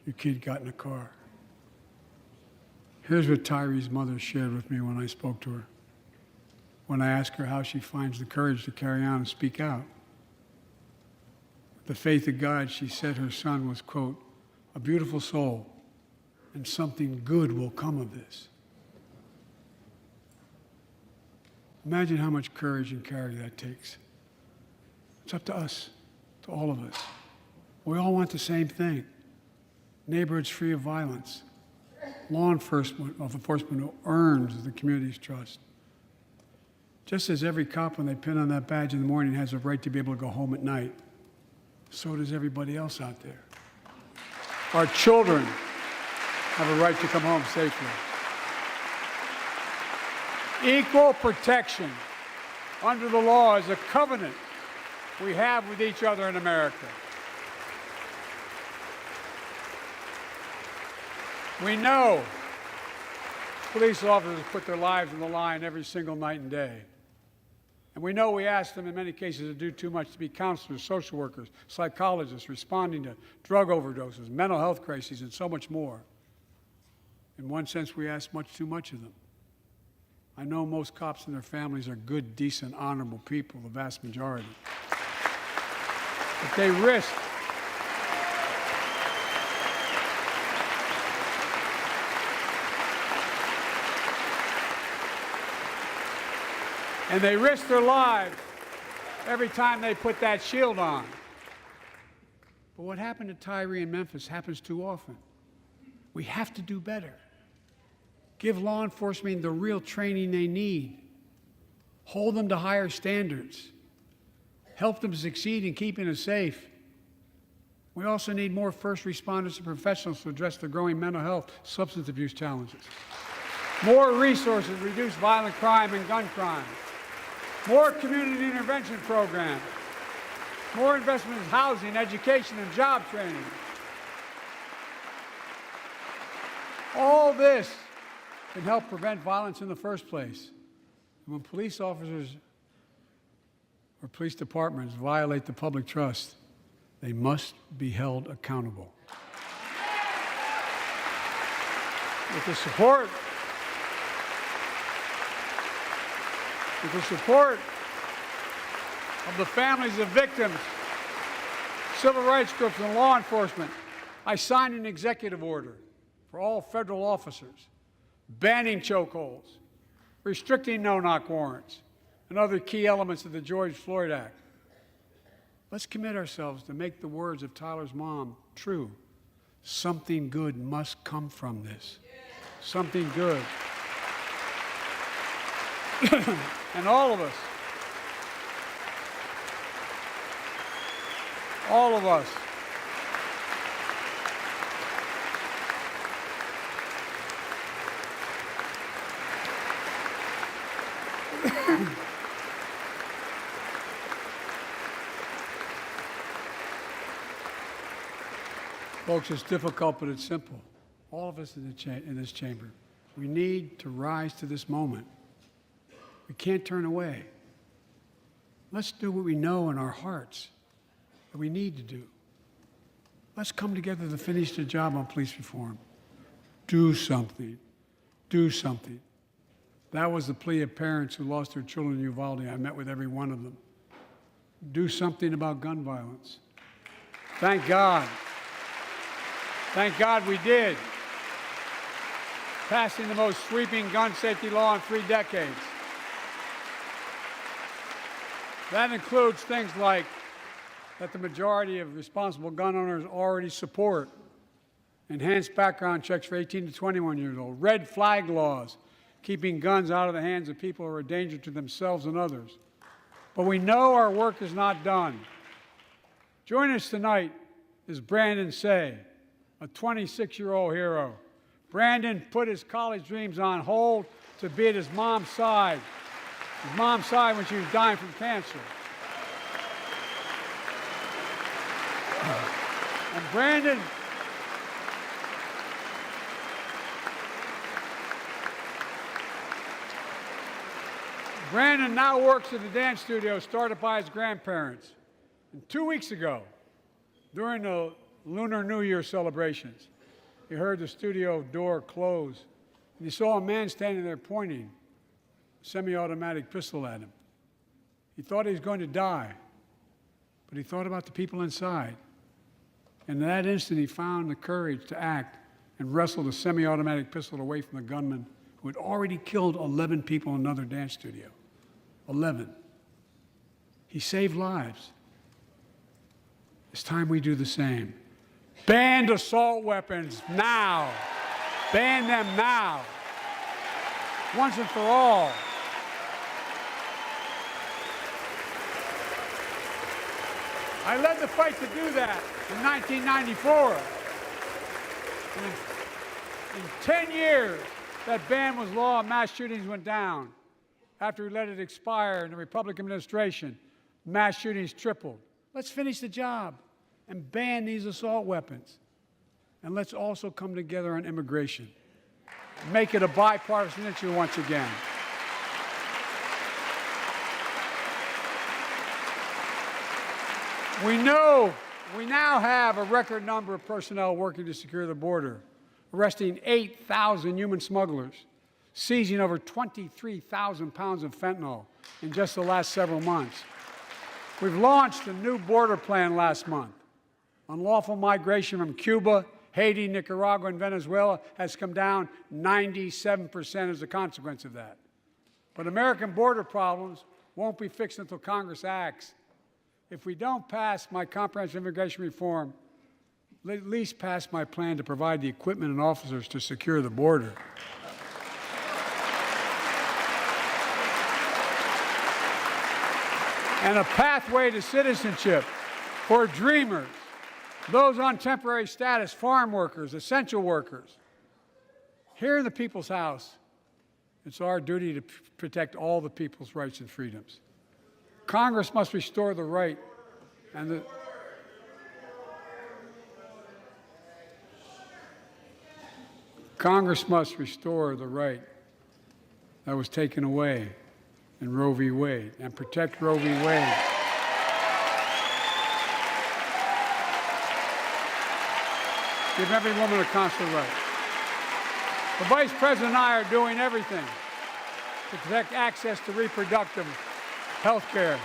your kid got in a car. Here's what Tyree's mother shared with me when I spoke to her. When I asked her how she finds the courage to carry on and speak out. With the faith of God, she said her son was, quote, a beautiful soul, and something good will come of this. Imagine how much courage and character that takes. It's up to us, to all of us. We all want the same thing. Neighborhoods free of violence. Law enforcement who earns the community's trust. Just as every cop, when they pin on that badge in the morning, has a right to be able to go home at night, so does everybody else out there. Our children have a right to come home safely. Equal protection under the law is a covenant we have with each other in America. We know police officers put their lives on the line every single night and day. And we know we ask them in many cases to do too much, to be counselors, social workers, psychologists, responding to drug overdoses, mental health crises, and so much more. In one sense, we ask much too much of them. I know most cops and their families are good, decent, honorable people, the vast majority. But they risk their lives every time they put that shield on. But what happened to Tyree in Memphis happens too often. We have to do better. Give law enforcement the real training they need. Hold them to higher standards. Help them succeed in keeping us safe. We also need more first responders and professionals to address the growing mental health, substance abuse challenges. More resources to reduce violent crime and gun crime. More community intervention programs. More investment in housing, education, and job training. All this can help prevent violence in the first place. And when police officers or police departments violate the public trust, they must be held accountable. With the support of the families of victims, civil rights groups, and law enforcement, I signed an executive order for all federal officers, banning chokeholds, restricting no-knock warrants, and other key elements of the George Floyd Act. Let's commit ourselves to make the words of Tyler's mom true. Something good must come from this. Something good. And all of us, folks, it's difficult, but it's simple. All of us in this chamber, we need to rise to this moment. We can't turn away. Let's do what we know in our hearts that we need to do. Let's come together to finish the job on police reform. Do something. Do something. That was the plea of parents who lost their children in Uvalde. I met with every one of them. Do something about gun violence. Thank God. Thank God we did. Passing the most sweeping gun safety law in 3 decades. That includes things like that the majority of responsible gun owners already support, enhanced background checks for 18 to 21 years old, red flag laws, keeping guns out of the hands of people who are a danger to themselves and others. But we know our work is not done. Joining us tonight is Brandon Say, a 26-year-old hero. Brandon put his college dreams on hold to be at his mom's side when she was dying from cancer. And Brandon now works at a dance studio started by his grandparents. And 2 weeks ago, during the Lunar New Year celebrations, he heard the studio door close, and he saw a man standing there pointing a semi-automatic pistol at him. He thought he was going to die, but he thought about the people inside. And in that instant, he found the courage to act and wrestled a semi-automatic pistol away from the gunman who had already killed 11 people in another dance studio. 11. He saved lives. It's time we do the same. Ban assault weapons now. Ban them now. Once and for all. I led the fight to do that in 1994. And in 10 years, that ban was law and mass shootings went down. After we let it expire in the Republican administration, mass shootings tripled. Let's finish the job and ban these assault weapons. And let's also come together on immigration. Make it a bipartisan issue once again. We know we now have a record number of personnel working to secure the border, arresting 8,000 human smugglers, seizing over 23,000 pounds of fentanyl in just the last several months. We've launched a new border plan last month. Unlawful migration from Cuba, Haiti, Nicaragua, and Venezuela has come down 97% as a consequence of that. But American border problems won't be fixed until Congress acts. If we don't pass my comprehensive immigration reform, at least pass my plan to provide the equipment and officers to secure the border. And a pathway to citizenship for dreamers, those on temporary status, farm workers, essential workers. Here in the People's House, it's our duty to protect all the people's rights and freedoms. Congress must restore the right and the Congress must restore the right that was taken away in Roe v. Wade and protect Roe v. Wade. Give every woman a constitutional right. The Vice President and I are doing everything to protect access to reproductive health care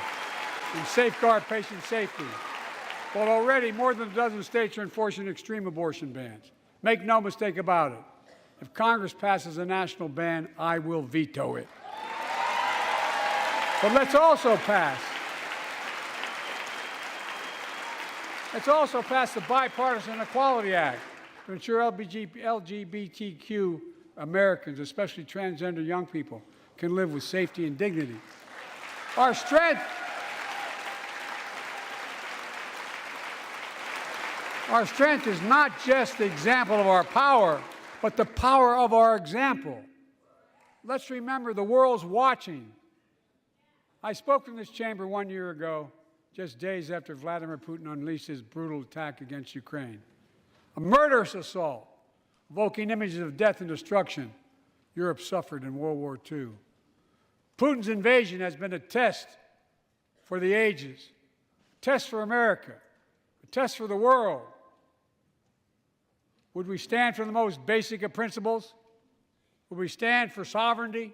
and safeguard patient safety. But already more than a dozen states are enforcing extreme abortion bans. Make no mistake about it. If Congress passes a national ban, I will veto it. But let's also pass the Bipartisan Equality Act to ensure LGBTQ Americans, especially transgender young people, can live with safety and dignity. Our strength is not just the example of our power, but the power of our example. Let's remember the world's watching. I spoke in this chamber 1 year ago, just days after Vladimir Putin unleashed his brutal attack against Ukraine. A murderous assault, evoking images of death and destruction Europe suffered in World War II. Putin's invasion has been a test for the ages, a test for America, a test for the world. Would we stand for the most basic of principles? Would we stand for sovereignty?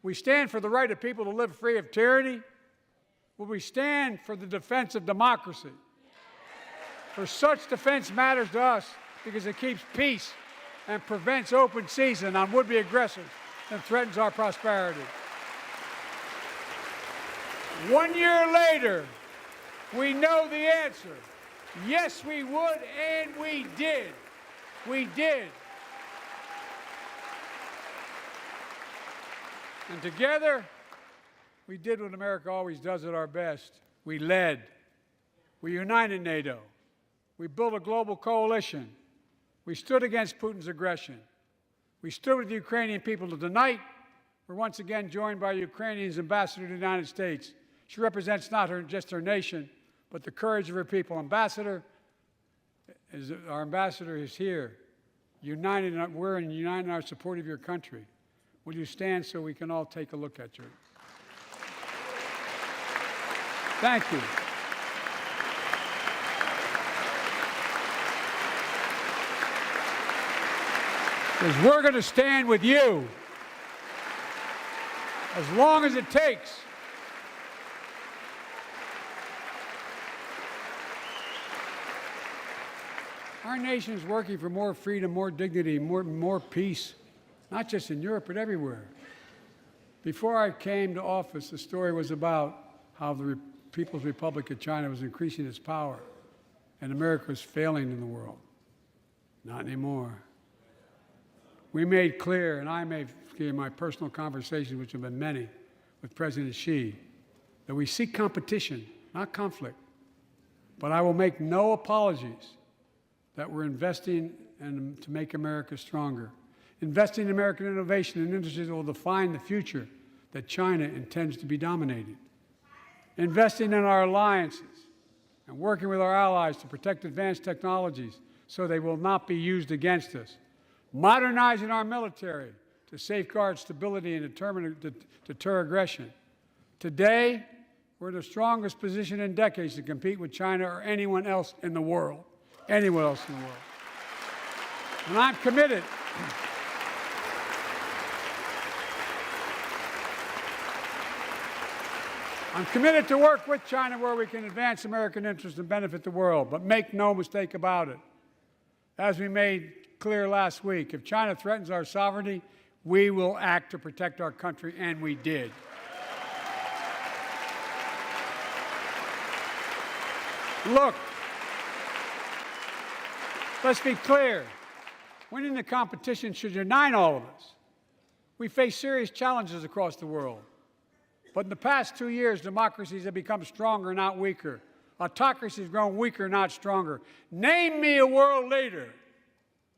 Would we stand for the right of people to live free of tyranny? Would we stand for the defense of democracy? For such defense matters to us because it keeps peace and prevents open season on would-be aggressors and threatens our prosperity. 1 year later, we know the answer. Yes, we would, and we did. We did. And together, we did what America always does at our best. We led. We united NATO. We built a global coalition. We stood against Putin's aggression. We stood with the Ukrainian people. Tonight, we're once again joined by Ukrainian's ambassador to the United States. She represents not just her nation, but the courage of her people. Our ambassador is here, we're united in our support of your country. Will you stand so we can all take a look at you? Thank you. Because we're going to stand with you as long as it takes. Our nation is working for more freedom, more dignity, more peace, not just in Europe, but everywhere. Before I came to office, the story was about how the People's Republic of China was increasing its power and America was failing in the world. Not anymore. We made clear, and I made clear in my personal conversations, which have been many, with President Xi, that we seek competition, not conflict. But I will make no apologies that we're investing to make America stronger. Investing in American innovation and industries that will define the future that China intends to be dominated. Investing in our alliances and working with our allies to protect advanced technologies so they will not be used against us. Modernizing our military to safeguard stability and deter aggression. Today, we're in the strongest position in decades to compete with China or anyone else in the world. Anyone else in the world. And I'm committed. I'm committed to work with China where we can advance American interests and benefit the world. But make no mistake about it. As we made clear last week, if China threatens our sovereignty, we will act to protect our country, and we did. Look, let's be clear. Winning the competition should unite all of us. We face serious challenges across the world. But in the past 2 years, democracies have become stronger, not weaker. Autocracies have grown weaker, not stronger. Name me a world leader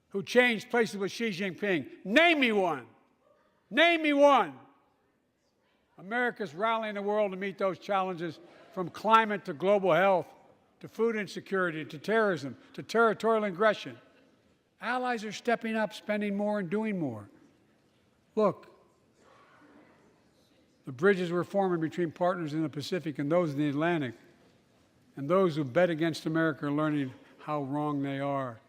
who changed places with Xi Jinping. Name me one. Name me one. America's rallying the world to meet those challenges, from climate to global health, to food insecurity, to terrorism, to territorial aggression. Allies are stepping up, spending more, and doing more. Look, the bridges we're forming between partners in the Pacific and those in the Atlantic, and those who bet against America are learning how wrong they are.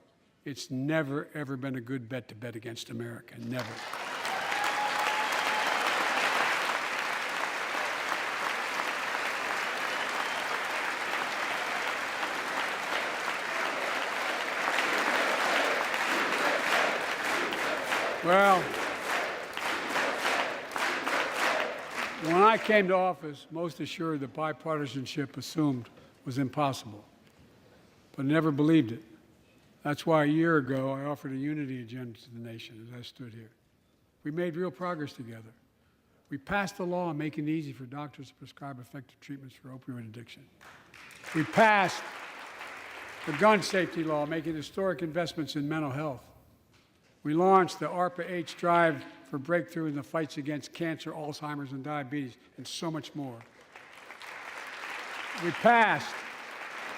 It's never, ever been a good bet to bet against America. Never. Well, when I came to office, most assured that bipartisanship assumed was impossible, but never believed it. That's why a year ago I offered a unity agenda to the nation as I stood here. We made real progress together. We passed a law making it easy for doctors to prescribe effective treatments for opioid addiction. We passed the gun safety law, making historic investments in mental health. We launched the ARPA-H drive for breakthrough in the fights against cancer, Alzheimer's, and diabetes, and so much more. We passed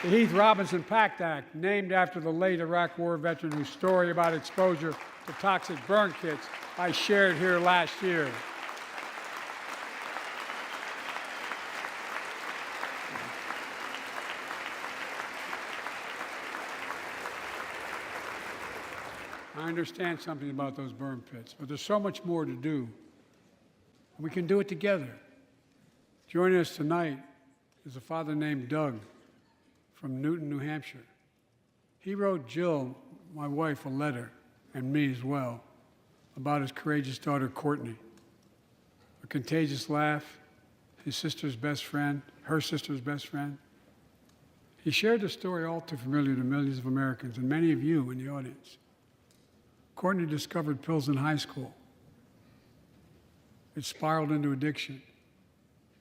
the Heath Robinson PACT Act, named after the late Iraq War veteran whose story about exposure to toxic burn kits I shared here last year. I understand something about those burn pits, but there's so much more to do. We can do it together. Joining us tonight is a father named Doug from Newton, New Hampshire. He wrote Jill, my wife, a letter, and me as well, about his courageous daughter, Courtney. A contagious laugh, his sister's best friend, her sister's best friend. He shared the story all too familiar to millions of Americans and many of you in the audience. Courtney discovered pills in high school. It spiraled into addiction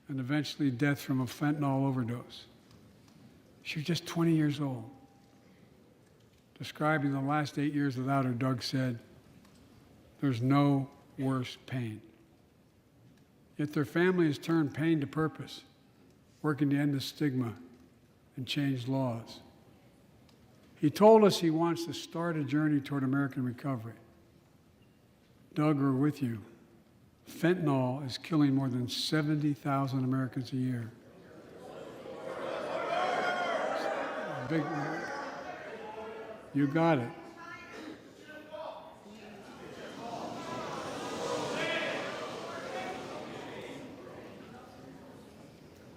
and eventually death from a fentanyl overdose. She was just 20 years old. Describing the last 8 years without her, Doug said, "There's no worse pain." Yet their family has turned pain to purpose, working to end the stigma and change laws. He told us he wants to start a journey toward American recovery. Doug, we're with you. Fentanyl is killing more than 70,000 Americans a year. You got it.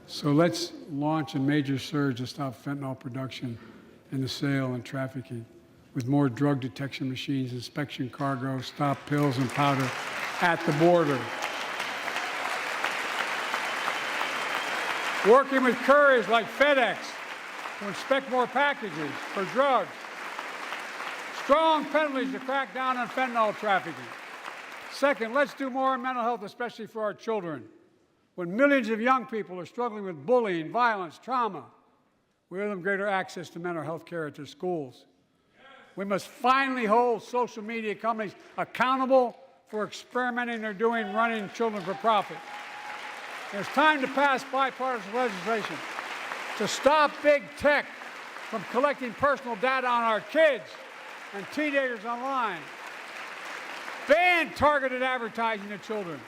So let's launch a major surge to stop fentanyl production and the sale and trafficking, with more drug detection machines, inspection cargo, stop pills and powder at the border. Working with couriers like FedEx to inspect more packages for drugs. Strong penalties to crack down on fentanyl trafficking. Second, let's do more on mental health, especially for our children. When millions of young people are struggling with bullying, violence, trauma, we owe them greater access to mental health care at their schools. We must finally hold social media companies accountable for experimenting they're doing running children for profit. It's time to pass bipartisan legislation to stop big tech from collecting personal data on our kids and teenagers online, ban targeted advertising to children,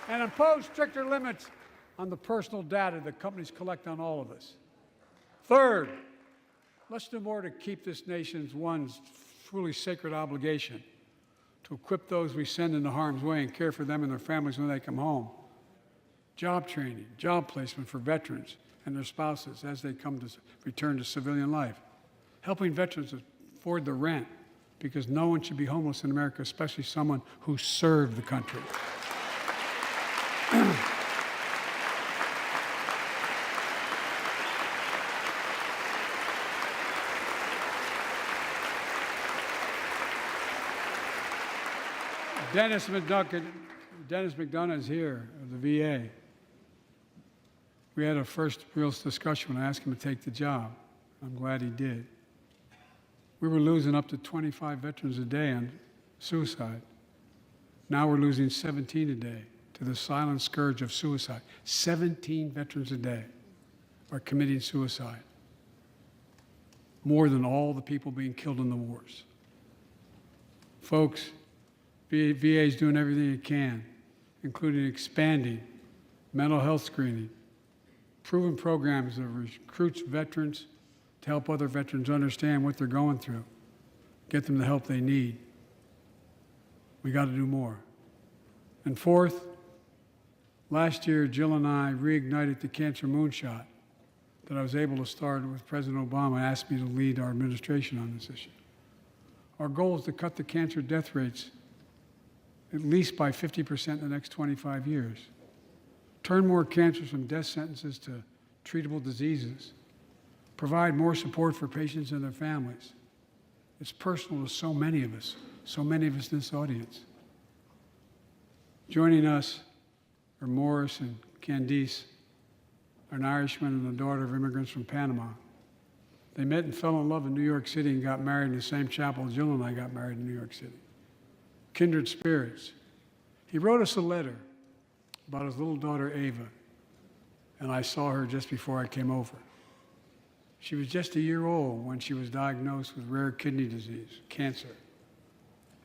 and impose stricter limits on the personal data that companies collect on all of us. Third, let's do more to keep this nation's one truly sacred obligation to equip those we send into harm's way and care for them and their families when they come home. Job training, job placement for veterans and their spouses as they come to return to civilian life. Helping veterans afford the rent, because no one should be homeless in America, especially someone who served the country. Dennis McDonough is here of the VA. We had our first real discussion when I asked him to take the job. I'm glad he did. We were losing up to 25 veterans a day on suicide. Now we're losing 17 a day to the silent scourge of suicide. 17 veterans a day are committing suicide. More than all the people being killed in the wars. Folks, VA is doing everything it can, including expanding mental health screening, proven programs that recruits veterans to help other veterans understand what they're going through, get them the help they need. We got to do more. And fourth, last year, Jill and I reignited the cancer moonshot that I was able to start with President Obama asked me to lead our administration on this issue. Our goal is to cut the cancer death rates at least by 50% in the next 25 years. Turn more cancers from death sentences to treatable diseases. Provide more support for patients and their families. It's personal to so many of us in this audience. Joining us are Morris and Candice, an Irishman and a daughter of immigrants from Panama. They met and fell in love in New York City and got married in the same chapel Jill and I got married in New York City. Kindred spirits. He wrote us a letter about his little daughter, Ava, and I saw her just before I came over. She was just a year old when she was diagnosed with rare kidney disease, cancer.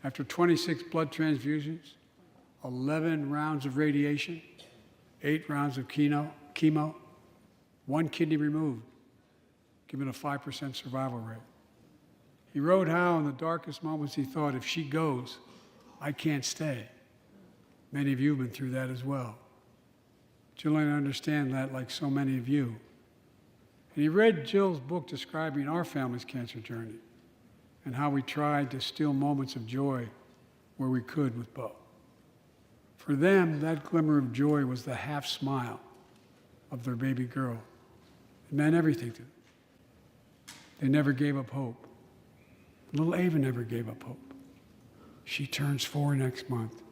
After 26 blood transfusions, 11 rounds of radiation, 8 rounds of chemo, 1 kidney removed, giving a 5% survival rate. He wrote how in the darkest moments he thought, if she goes, I can't stay. Many of you have been through that as well. Jill and I understand that like so many of you. And he read Jill's book describing our family's cancer journey and how we tried to steal moments of joy where we could with Bo. For them, that glimmer of joy was the half smile of their baby girl. It meant everything to them. They never gave up hope. Little Ava never gave up hope. She turns 4 next month.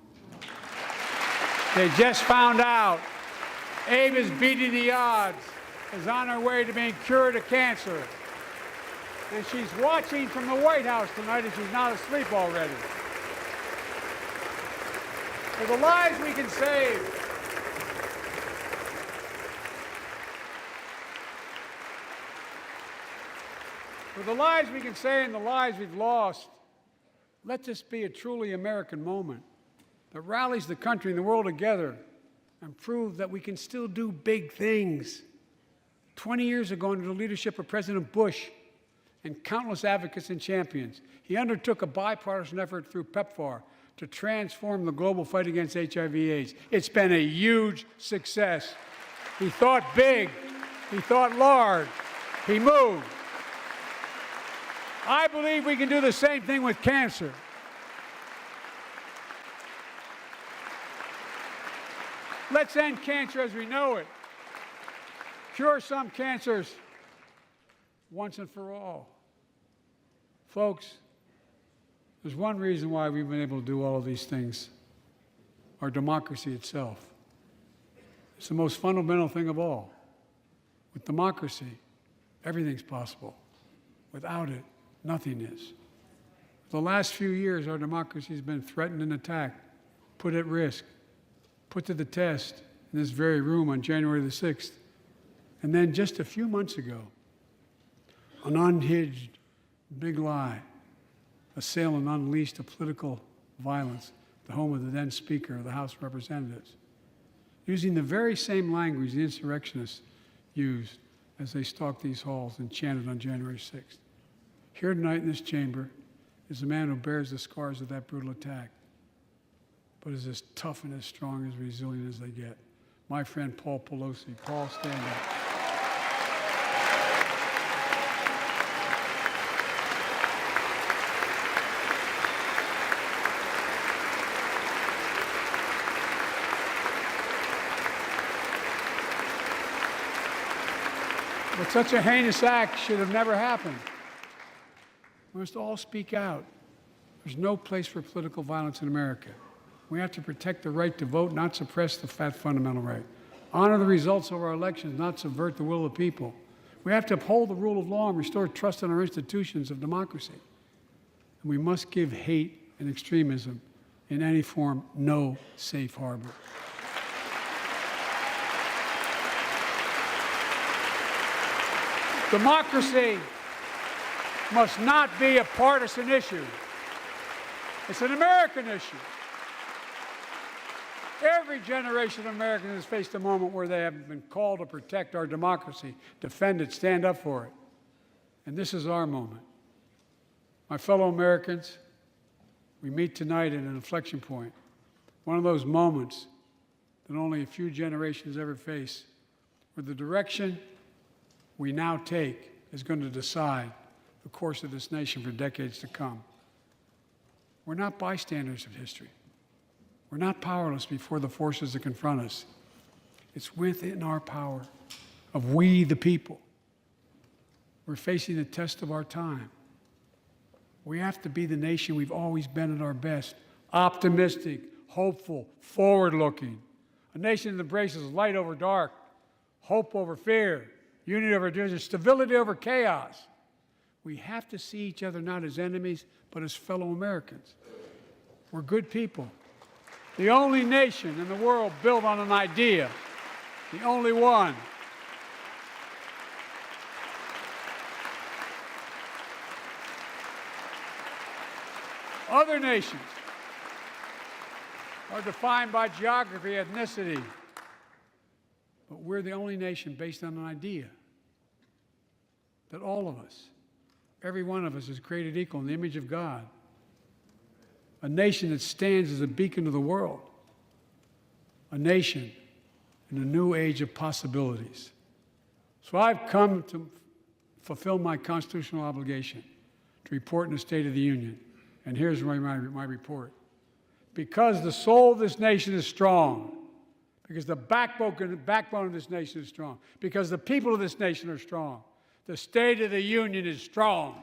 They just found out Ava's beating the odds, is on her way to being cured of cancer. And she's watching from the White House tonight and she's not asleep already. For the lives we can save. For the lives we can save and the lives we've lost, let this be a truly American moment that rallies the country and the world together and proves that we can still do big things. 20 years ago, under the leadership of President Bush and countless advocates and champions, he undertook a bipartisan effort through PEPFAR to transform the global fight against HIV/AIDS. It's been a huge success. He thought big. He thought large. He moved. I believe we can do the same thing with cancer. Let's end cancer as we know it. Cure some cancers once and for all. Folks, there's one reason why we've been able to do all of these things. Our democracy itself. It's the most fundamental thing of all. With democracy, everything's possible. Without it, nothing is. For the last few years, our democracy has been threatened and attacked, put at risk, put to the test in this very room on January the 6th. And then just a few months ago, an unhinged big lie, assailed and unleashed a political violence, the home of the then Speaker of the House of Representatives, using the very same language the insurrectionists used as they stalked these halls and chanted on January 6th. Here tonight in this chamber is a man who bears the scars of that brutal attack, but is as tough and as strong and as resilient as they get. My friend Paul Pelosi. Paul, stand up. But such a heinous act should have never happened. We must all speak out. There's no place for political violence in America. We have to protect the right to vote, not suppress the fundamental right. Honor the results of our elections, not subvert the will of the people. We have to uphold the rule of law and restore trust in our institutions of democracy. And we must give hate and extremism in any form no safe harbor. Democracy must not be a partisan issue. It's an American issue. Every generation of Americans has faced a moment where they have been called to protect our democracy, defend it, stand up for it. And this is our moment. My fellow Americans, we meet tonight at an inflection point, one of those moments that only a few generations ever face, where the direction we now take is going to decide the course of this nation for decades to come. We're not bystanders of history. We're not powerless before the forces that confront us. It's within our power of we, the people. We're facing the test of our time. We have to be the nation we've always been at our best, optimistic, hopeful, forward-looking. A nation that embraces light over dark, hope over fear, unity over division, stability over chaos. We have to see each other not as enemies, but as fellow Americans. We're good people. The only nation in the world built on an idea, the only one. Other nations are defined by geography, ethnicity, but we're the only nation based on an idea that all of us, every one of us, is created equal in the image of God. A nation that stands as a beacon to the world. A nation in a new age of possibilities. So I've come to fulfill my constitutional obligation to report in the State of the Union. And here's my report. Because the soul of this nation is strong, because the backbone of this nation is strong, because the people of this nation are strong, the State of the Union is strong.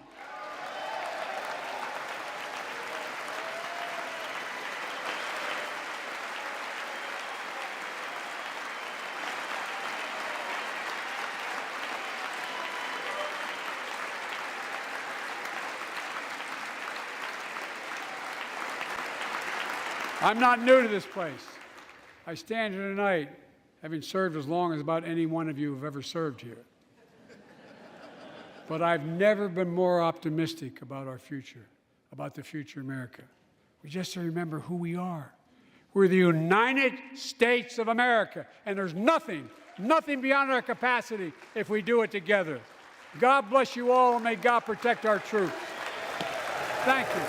I'm not new to this place. I stand here tonight having served as long as about any one of you have ever served here. But I've never been more optimistic about our future, about the future of America. We just have to remember who we are. We're the United States of America, and there's nothing beyond our capacity if we do it together. God bless you all, and may God protect our troops. Thank you.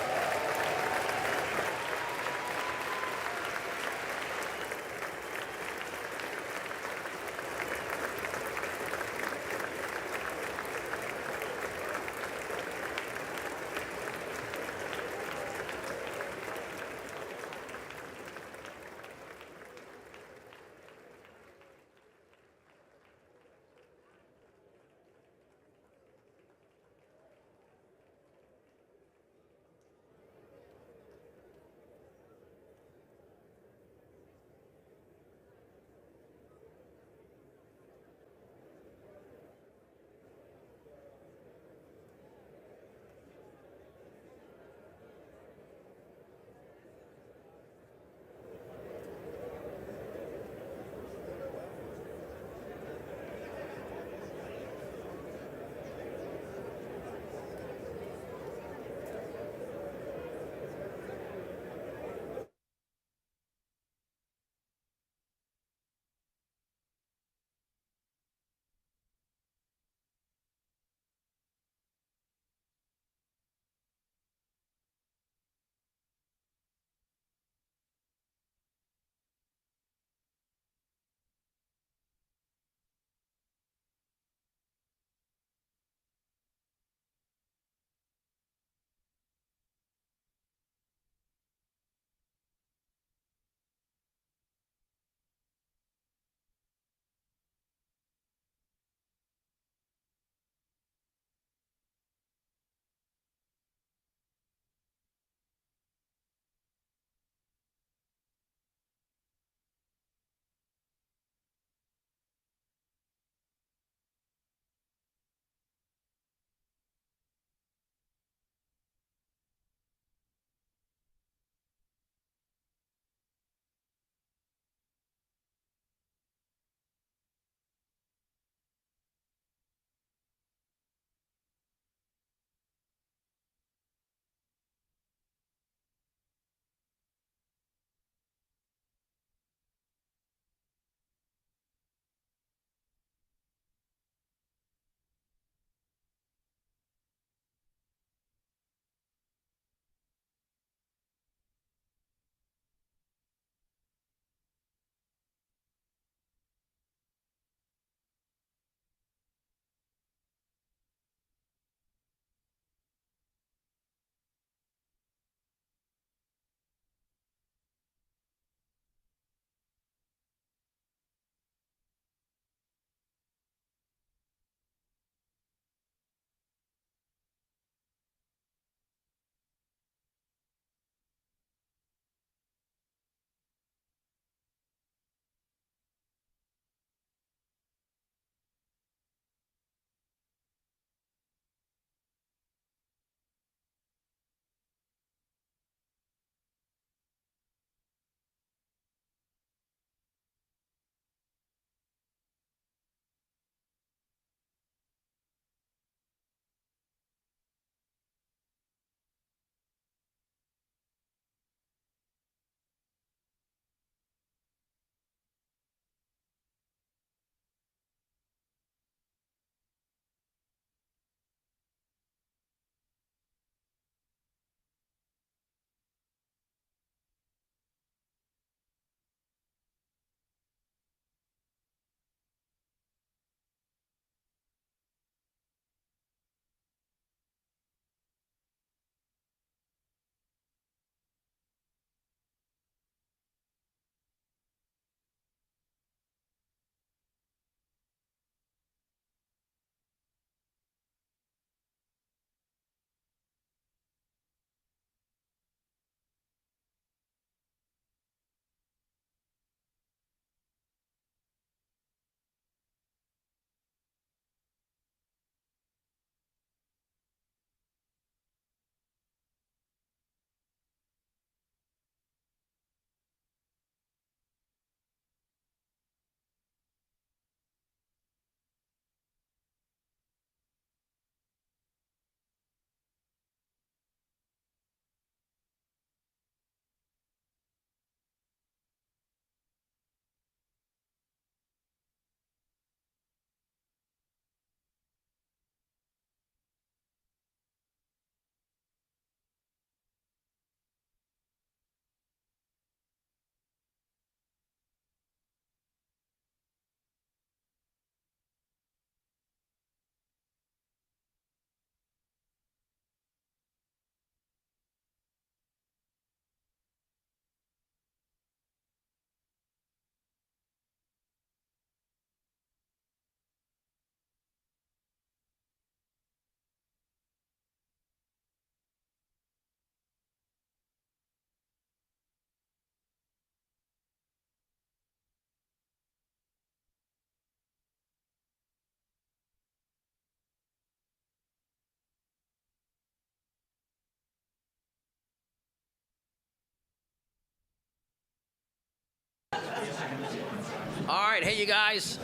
All right, hey, you guys.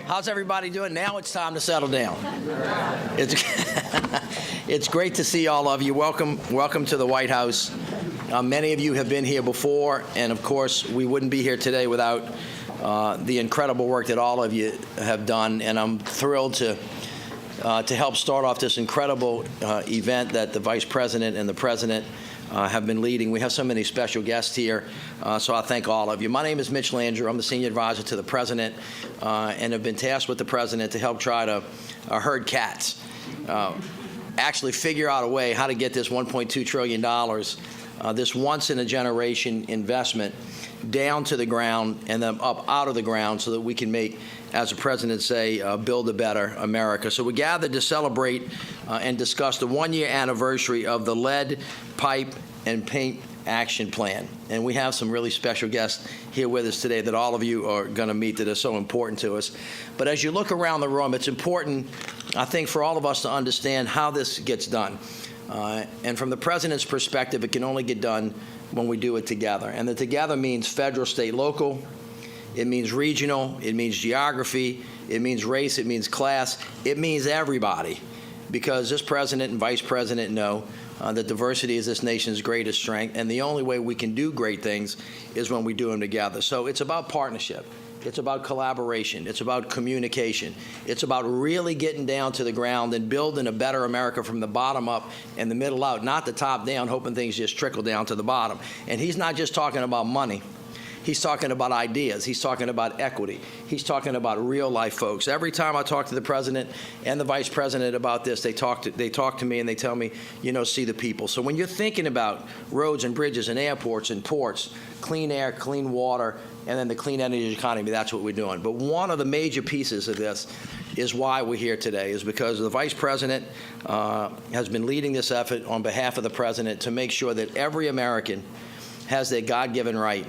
How's everybody doing? Now it's time to settle down. It's, it's great to see all of you. Welcome to the White House. Many of you have been here before, and of course, we wouldn't be here today without the incredible work that all of you have done. And I'm thrilled to help start off this incredible event that the Vice President and the President have been leading. We have so many special guests here, so I thank all of you. My name is Mitch Landrieu. I'm the Senior Advisor to the President and have been tasked with the President to help try to herd cats, actually figure out a way how to get this $1.2 trillion, this once-in-a-generation investment down to the ground and then up out of the ground so that we can make, as the President say, build a better America. So we gathered to celebrate and discuss the one-year anniversary of the Lead, Pipe, and Paint Action Plan. And we have some really special guests here with us today that all of you are going to meet that are so important to us. But as you look around the room, it's important, I think, for all of us to understand how this gets done. And from the President's perspective, it can only get done when we do it together. And the together means federal, state, local. It means regional. It means geography. It means race. It means class. It means everybody. Because this President and Vice President know that diversity is this nation's greatest strength. And the only way we can do great things is when we do them together. So it's about partnership. It's about collaboration. It's about communication. It's about really getting down to the ground and building a better America from the bottom up and the middle out, not the top down, hoping things just trickle down to the bottom. And he's not just talking about money. He's talking about ideas. He's talking about equity. He's talking about real life folks. Every time I talk to the President and the Vice President about this, they talk to me and they tell me, you know, see the people. So when you're thinking about roads and bridges and airports and ports, clean air, clean water, and then the clean energy economy, that's what we're doing. But one of the major pieces of this is why we're here today, is because the Vice President has been leading this effort on behalf of the President to make sure that every American has their God-given right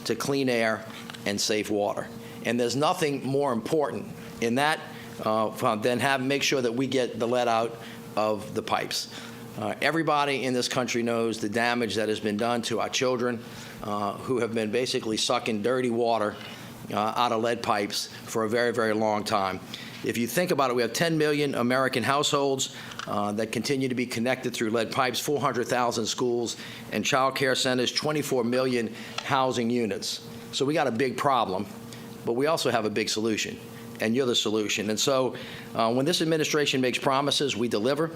to clean air and safe water. And there's nothing more important in that than make sure that we get the lead out of the pipes. Everybody in this country knows the damage that has been done to our children who have been basically sucking dirty water out of lead pipes for a very, very long time. If you think about it, we have 10 million American households that continue to be connected through lead pipes, 400,000 schools and child care centers, 24 million housing units. So we got a big problem, but we also have a big solution, and you're the solution. And so when this administration makes promises, we deliver.